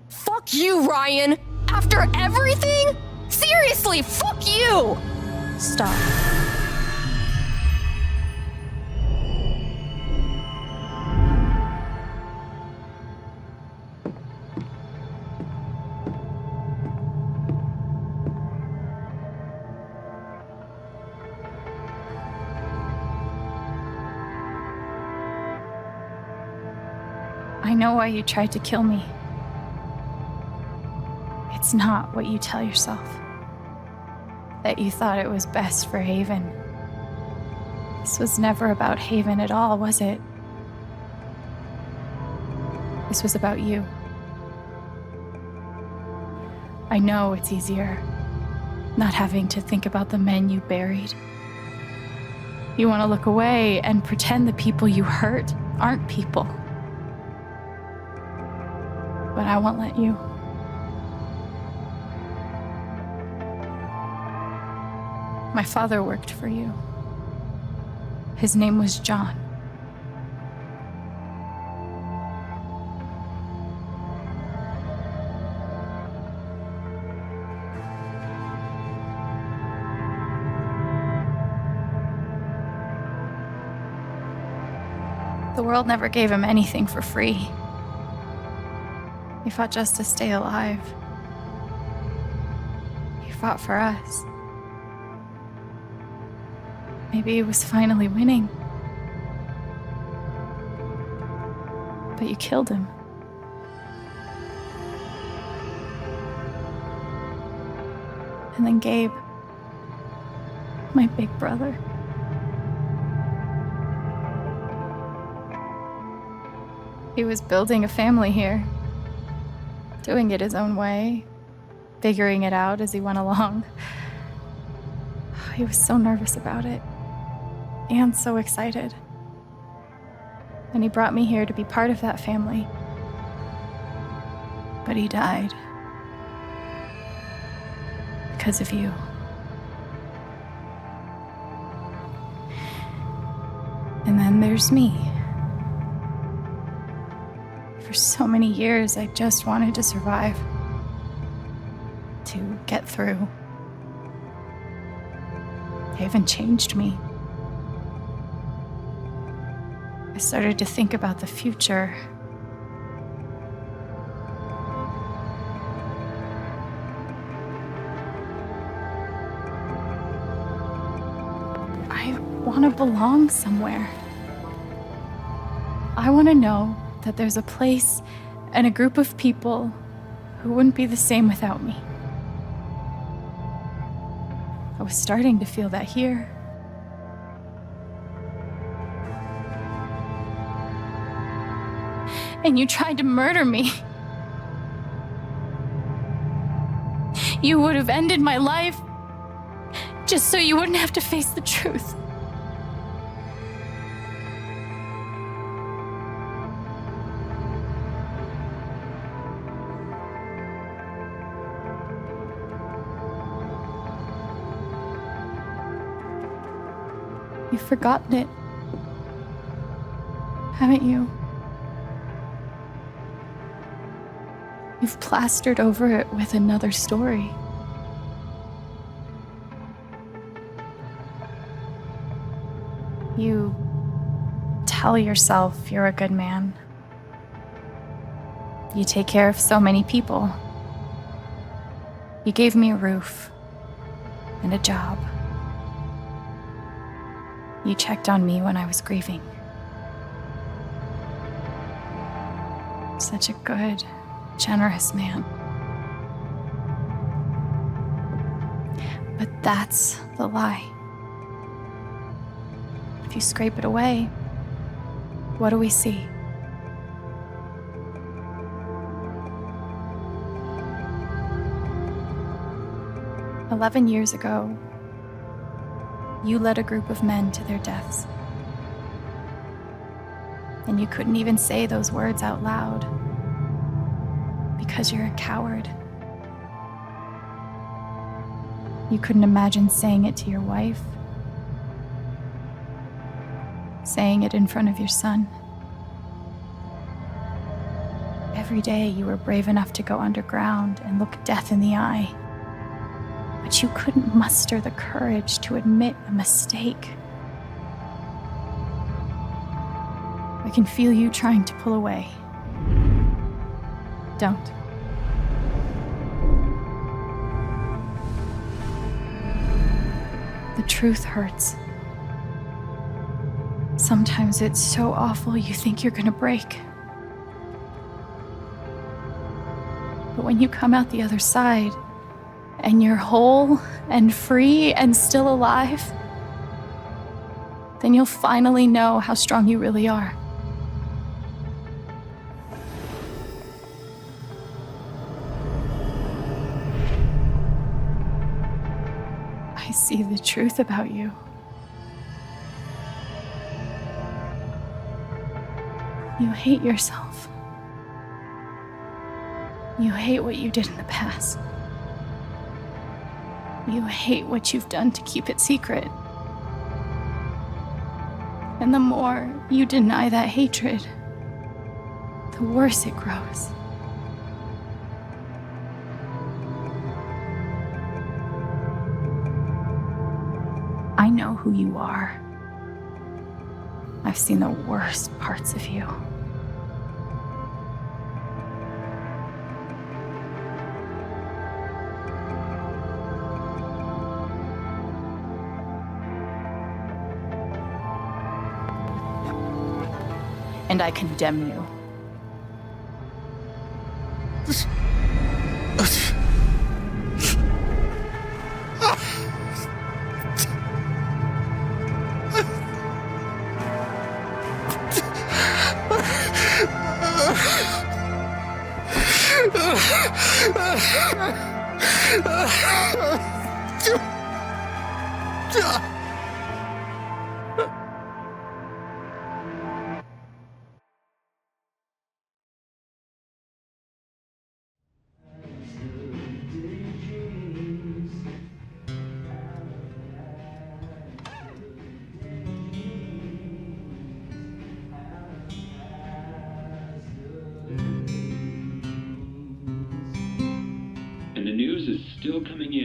Fuck you, Ryan! After everything? Seriously, fuck you! Stop. I know why you tried to kill me. It's not what you tell yourself. That you thought it was best for Haven. This was never about Haven at all, was it? This was about you. I know it's easier not having to think about the men you buried. You want to look away and pretend the people you hurt aren't people. But I won't let you. My father worked for you. His name was John. The world never gave him anything for free. He fought just to stay alive. He fought for us. Maybe he was finally winning. But you killed him. And then Gabe, my big brother. He was building a family here. Doing it his own way, figuring it out as he went along. He was so nervous about it, and so excited. And he brought me here to be part of that family. But he died. Because of you. And then there's me. For so many years, I just wanted to survive. To get through. Haven changed me. I started to think about the future. I want to belong somewhere. I want to know that there's a place and a group of people who wouldn't be the same without me. I was starting to feel that here. And you tried to murder me. You would have ended my life just so you wouldn't have to face the truth. You've forgotten it, haven't you? You've plastered over it with another story. You tell yourself you're a good man. You take care of so many people. You gave me a roof and a job. You checked on me when I was grieving. Such a good, generous man. But that's the lie. If you scrape it away, what do we see? "11 years ago, you led a group of men to their deaths. And you couldn't even say those words out loud because you're a coward. You couldn't imagine saying it to your wife, saying it in front of your son. Every day you were brave enough to go underground and look death in the eye. But you couldn't muster the courage to admit a mistake. I can feel you trying to pull away. Don't. The truth hurts. Sometimes it's so awful you think you're gonna break. But when you come out the other side, and you're whole and free and still alive, then you'll finally know how strong you really are. I see the truth about you. You hate yourself. You hate what you did in the past. You hate what you've done to keep it secret. And the more you deny that hatred, the worse it grows. I know who you are. I've seen the worst parts of you. And I condemn you.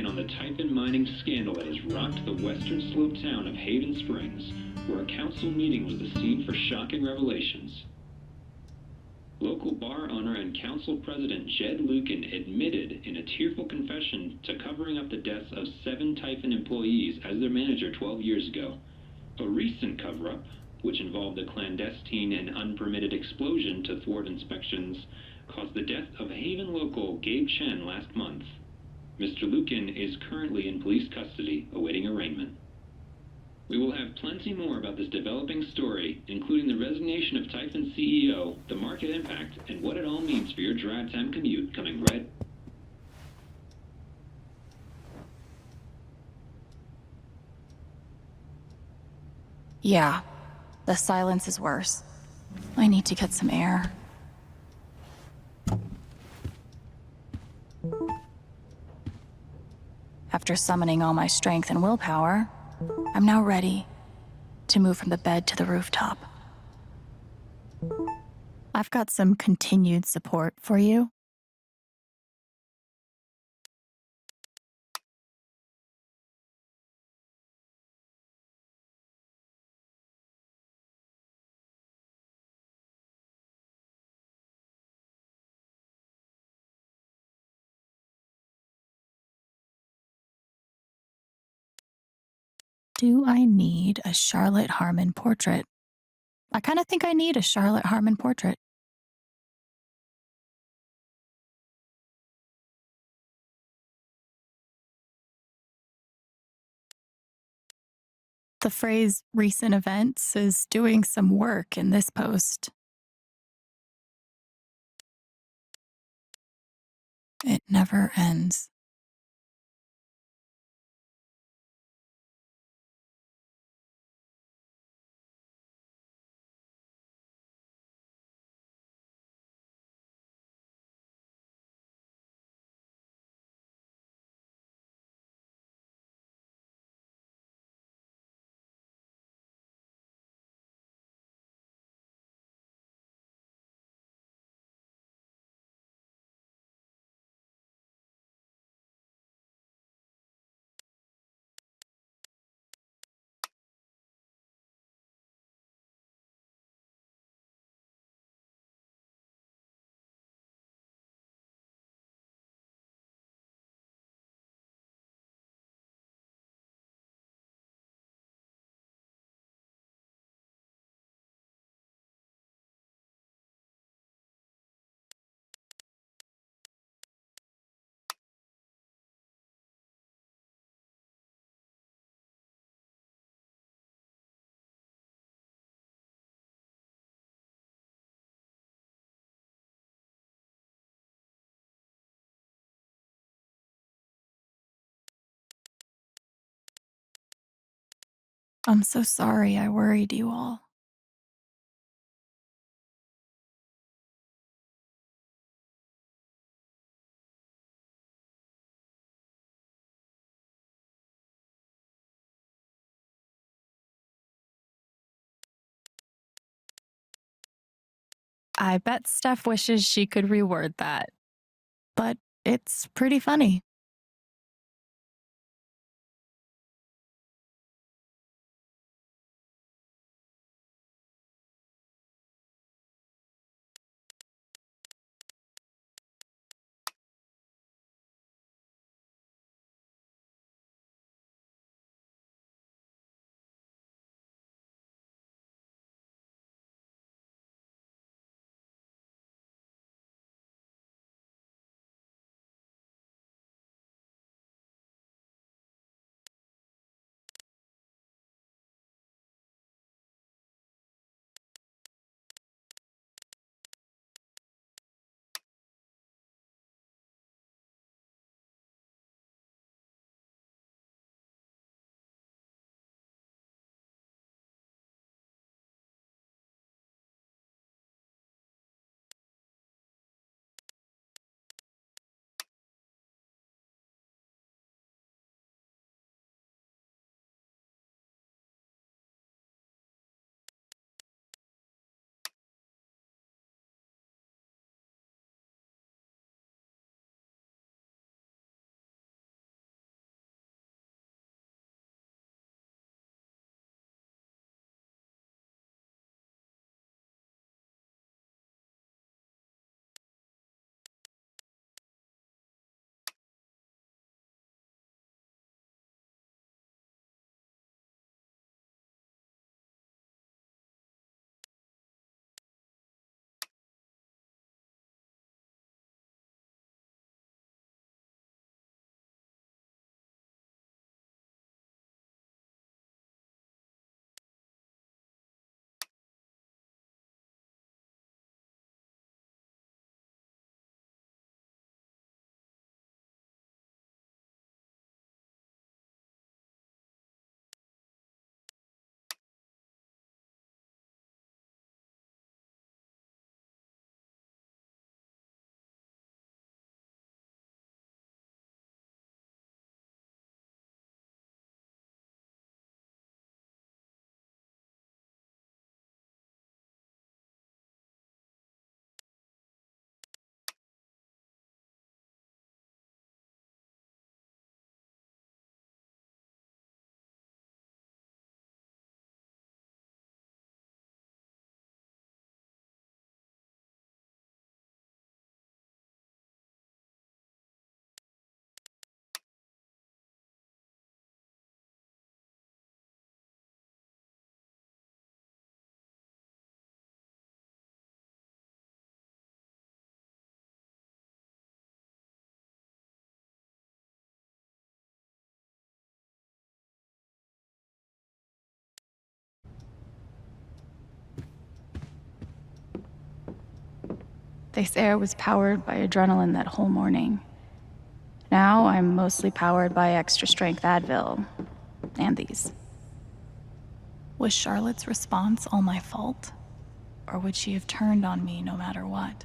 on the Typhon mining scandal that has rocked the western slope town of Haven Springs, where a council meeting was the scene for shocking revelations. Local bar owner and council president Jed Lucan admitted in a tearful confession to covering up the deaths of 7 Typhon employees as their manager 12 years ago. A recent cover-up, which involved a clandestine and unpermitted explosion to thwart inspections, caused the death of Haven local Gabe Chen last month. Mr. Lucan is currently in police custody, awaiting arraignment. We will have plenty more about this developing story, including the resignation of Typhon CEO, the market impact, and what it all means for your drive time commute coming right. Yeah, the silence is worse. I need to get some air. After summoning all my strength and willpower, I'm now ready to move from the bed to the rooftop. I've got some continued support for you. Do I need a Charlotte Harmon portrait? I kind of think I need a Charlotte Harmon portrait. The phrase recent events is doing some work in this post. It never ends. I'm so sorry I worried you all. I bet Steph wishes she could reword that. But it's pretty funny. They say I was powered by adrenaline that whole morning. Now I'm mostly powered by extra-strength Advil. And these. Was Charlotte's response all my fault? Or would she have turned on me no matter what?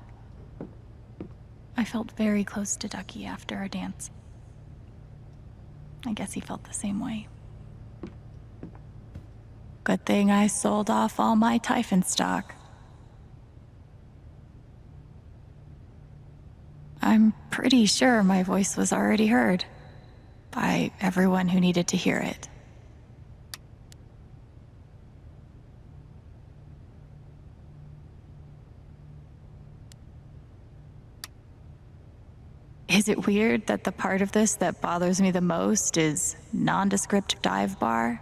I felt very close to Ducky after our dance. I guess he felt the same way. Good thing I sold off all my Typhon stock. I'm pretty sure my voice was already heard by everyone who needed to hear it. Is it weird that the part of this that bothers me the most is nondescript dive bar?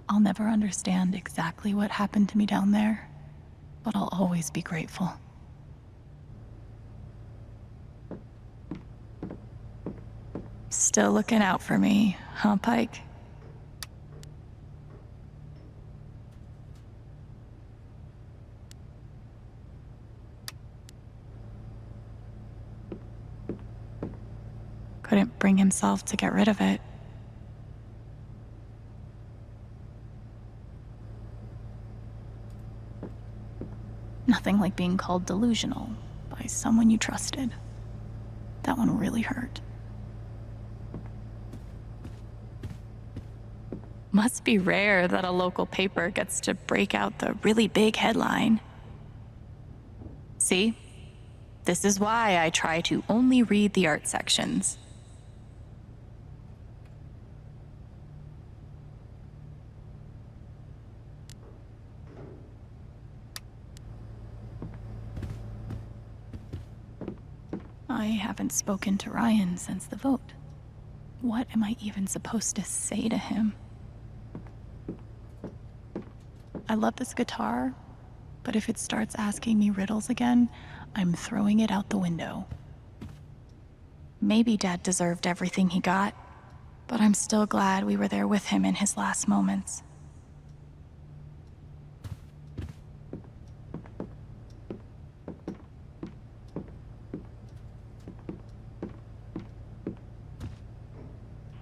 I'll never understand exactly what happened to me down there, but I'll always be grateful. Still looking out for me, huh, Pike? Couldn't bring himself to get rid of it. Nothing like being called delusional by someone you trusted. That one really hurt. Must be rare that a local paper gets to break out the really big headline. See? This is why I try to only read the art sections. I haven't spoken to Ryan since the vote. What am I even supposed to say to him? I love this guitar, but if it starts asking me riddles again, I'm throwing it out the window. Maybe Dad deserved everything he got, but I'm still glad we were there with him in his last moments.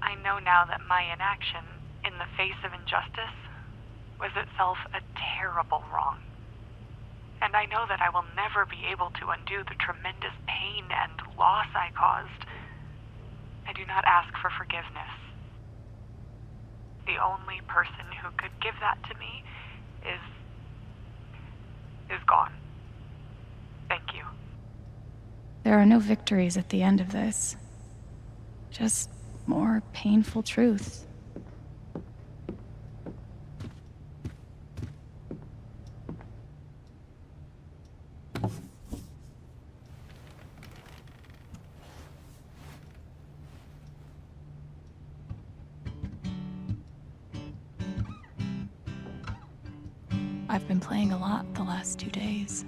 I know now that my inaction, in the face of injustice, was itself a terrible wrong. And I know that I will never be able to undo the tremendous pain and loss I caused. I do not ask for forgiveness. The only person who could give that to me is gone. Thank you. There are no victories at the end of this. Just more painful truths. I've been playing a lot the last 2 days,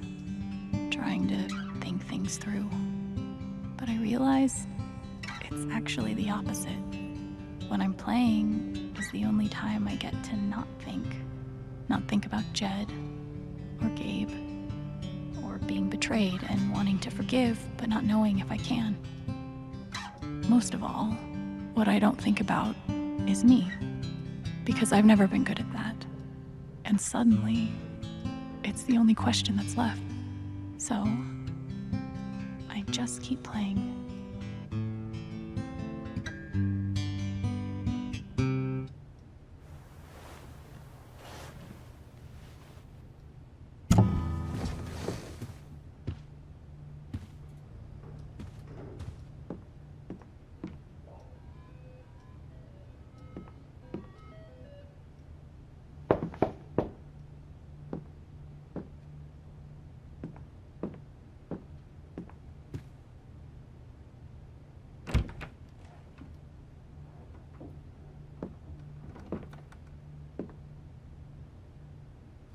trying to think things through. But I realize it's actually the opposite. When I'm playing is the only time I get to not think about Jed, or Gabe, or being betrayed and wanting to forgive, but not knowing if I can. Most of all, what I don't think about is me, because I've never been good at that. And suddenly, it's the only question that's left. So, I just keep playing.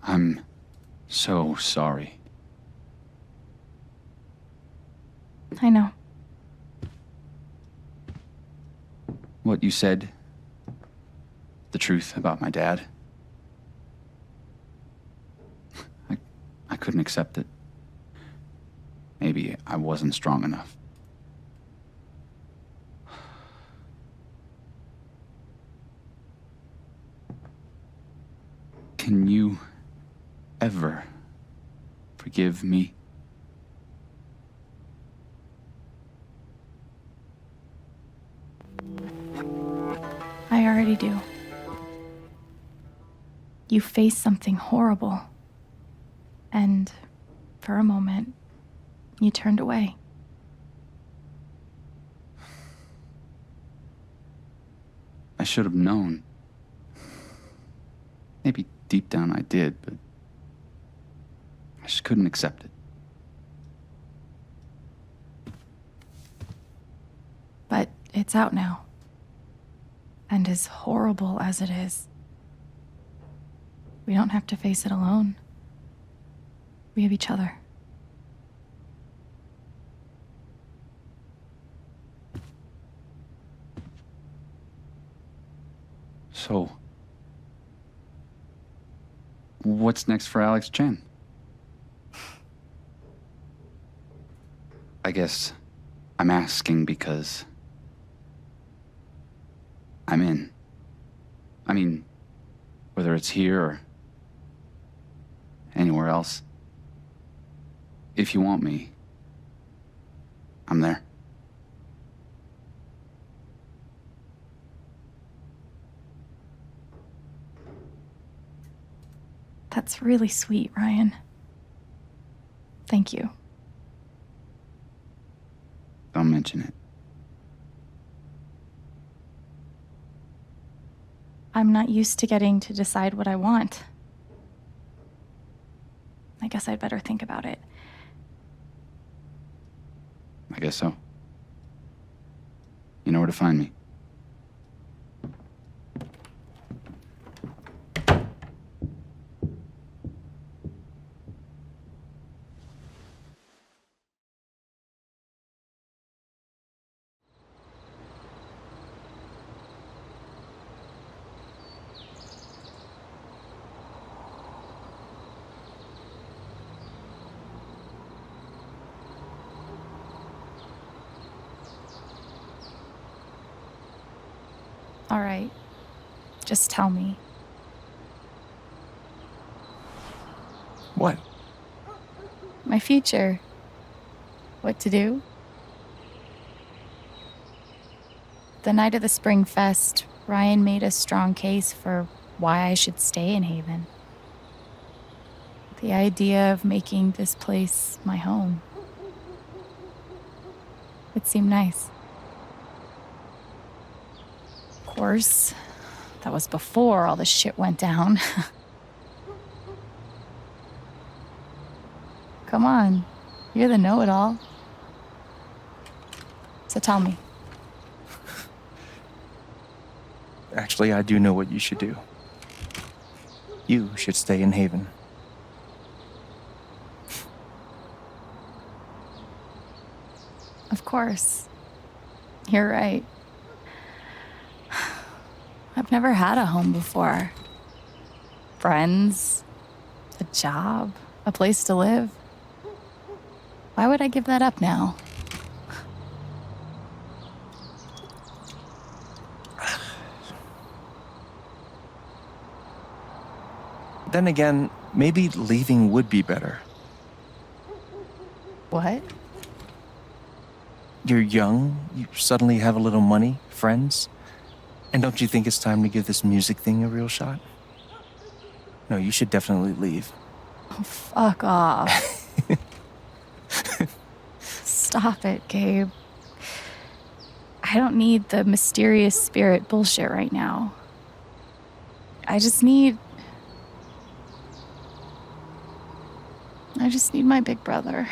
I'm so sorry. I know. What you said, the truth about my dad. I couldn't accept it. Maybe I wasn't strong enough. Can you ever forgive me? I already do. You faced something horrible. And for a moment, you turned away. I should have known. Maybe deep down I did, but I just couldn't accept it. But it's out now. And as horrible as it is, we don't have to face it alone. We have each other. So, what's next for Alex Chen? I guess I'm asking because I'm in. I mean, whether it's here or anywhere else, if you want me, I'm there. That's really sweet, Ryan. Thank you. Don't mention it. I'm not used to getting to decide what I want. I guess I'd better think about it. I guess so. You know where to find me. All right. Just tell me. What? My future. What to do? The night of the Spring Fest, Ryan made a strong case for why I should stay in Haven. The idea of making this place my home. It seemed nice. Of course, that was before all the shit went down. Come on, you're the know-it-all. So tell me. Actually, I do know what you should do. You should stay in Haven. Of course. You're right. I've never had a home before. Friends, a job, a place to live. Why would I give that up now? Then again, maybe leaving would be better. What? You're young, you suddenly have a little money, friends. And don't you think it's time to give this music thing a real shot? No, you should definitely leave. Oh, fuck off. Stop it, Gabe. I don't need the mysterious spirit bullshit right now. I just need my big brother.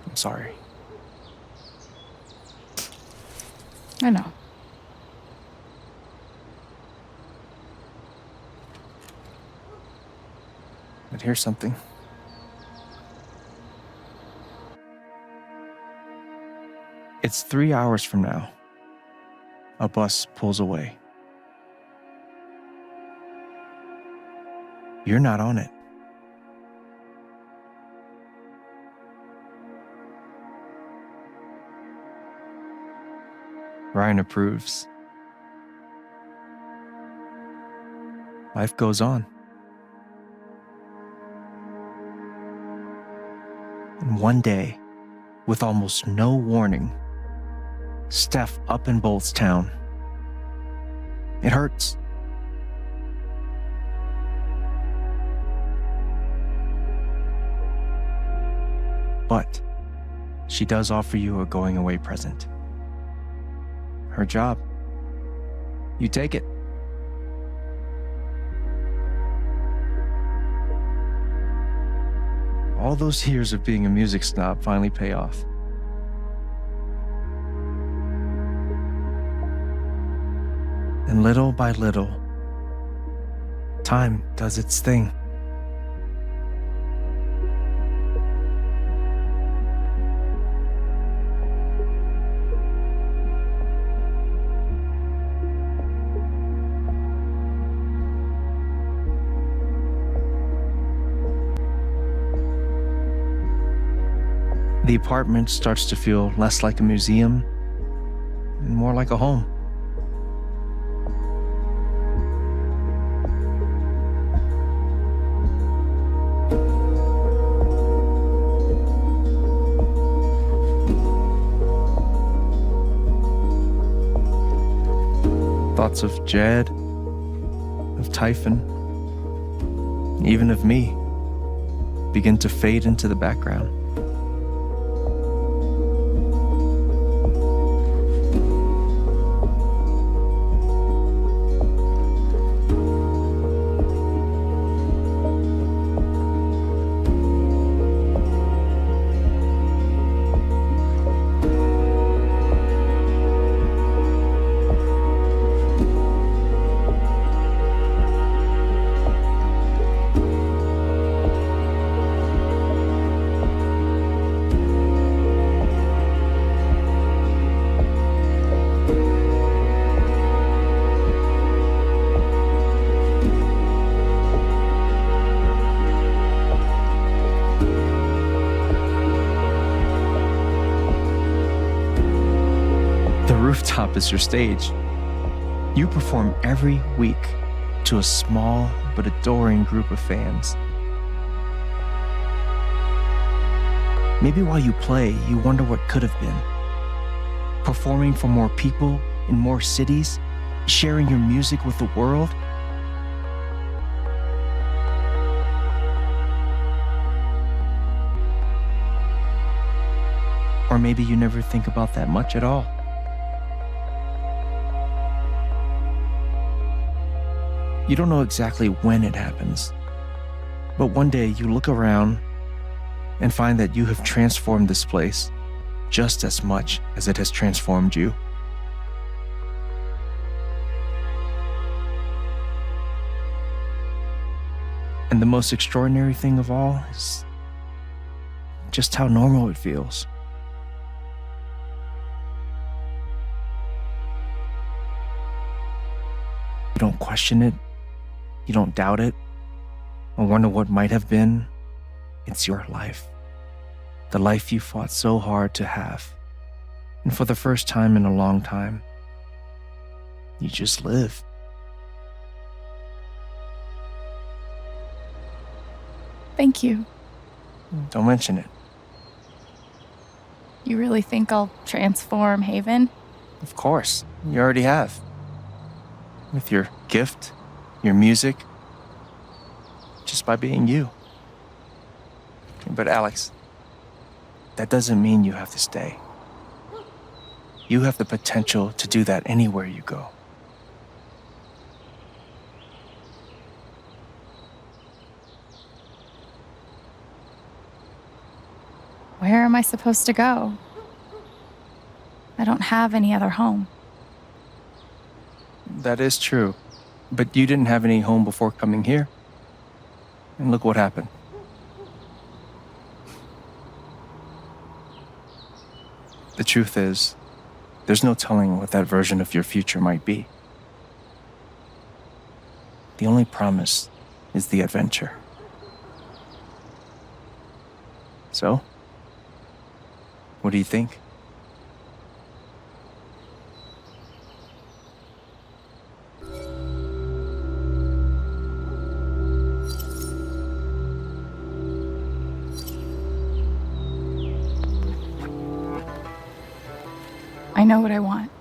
I'm sorry. I know. But here's something. It's 3 hours from now. a bus pulls away. You're not on it. Ryan approves. Life goes on. And one day, with almost no warning, Steph up and bolts town. It hurts. But she does offer you a going away present. Her job. You take it. All those years of being a music snob finally pay off. And little by little, time does its thing. The apartment starts to feel less like a museum and more like a home. Thoughts of Jed, of Typhon, even of me, begin to fade into the background. Rooftop is your stage. You perform every week to a small but adoring group of fans. Maybe while you play, you wonder what could have been. Performing for more people in more cities, sharing your music with the world. Or maybe you never think about that much at all. You don't know exactly when it happens, but one day you look around and find that you have transformed this place just as much as it has transformed you. And the most extraordinary thing of all is just how normal it feels. You don't question it. You don't doubt it or wonder what might have been. It's your life. The life you fought so hard to have. And for the first time in a long time, you just live. Thank you. Don't mention it. You really think I'll transform Haven? Of course, you already have. With your gift, your music, just by being you. But Alex, that doesn't mean you have to stay. You have the potential to do that anywhere you go. Where am I supposed to go? I don't have any other home. That is true. But you didn't have any home before coming here. And look what happened. The truth is, There's no telling what that version of your future might be. The only promise is the adventure. So, what do you think? I know what I want.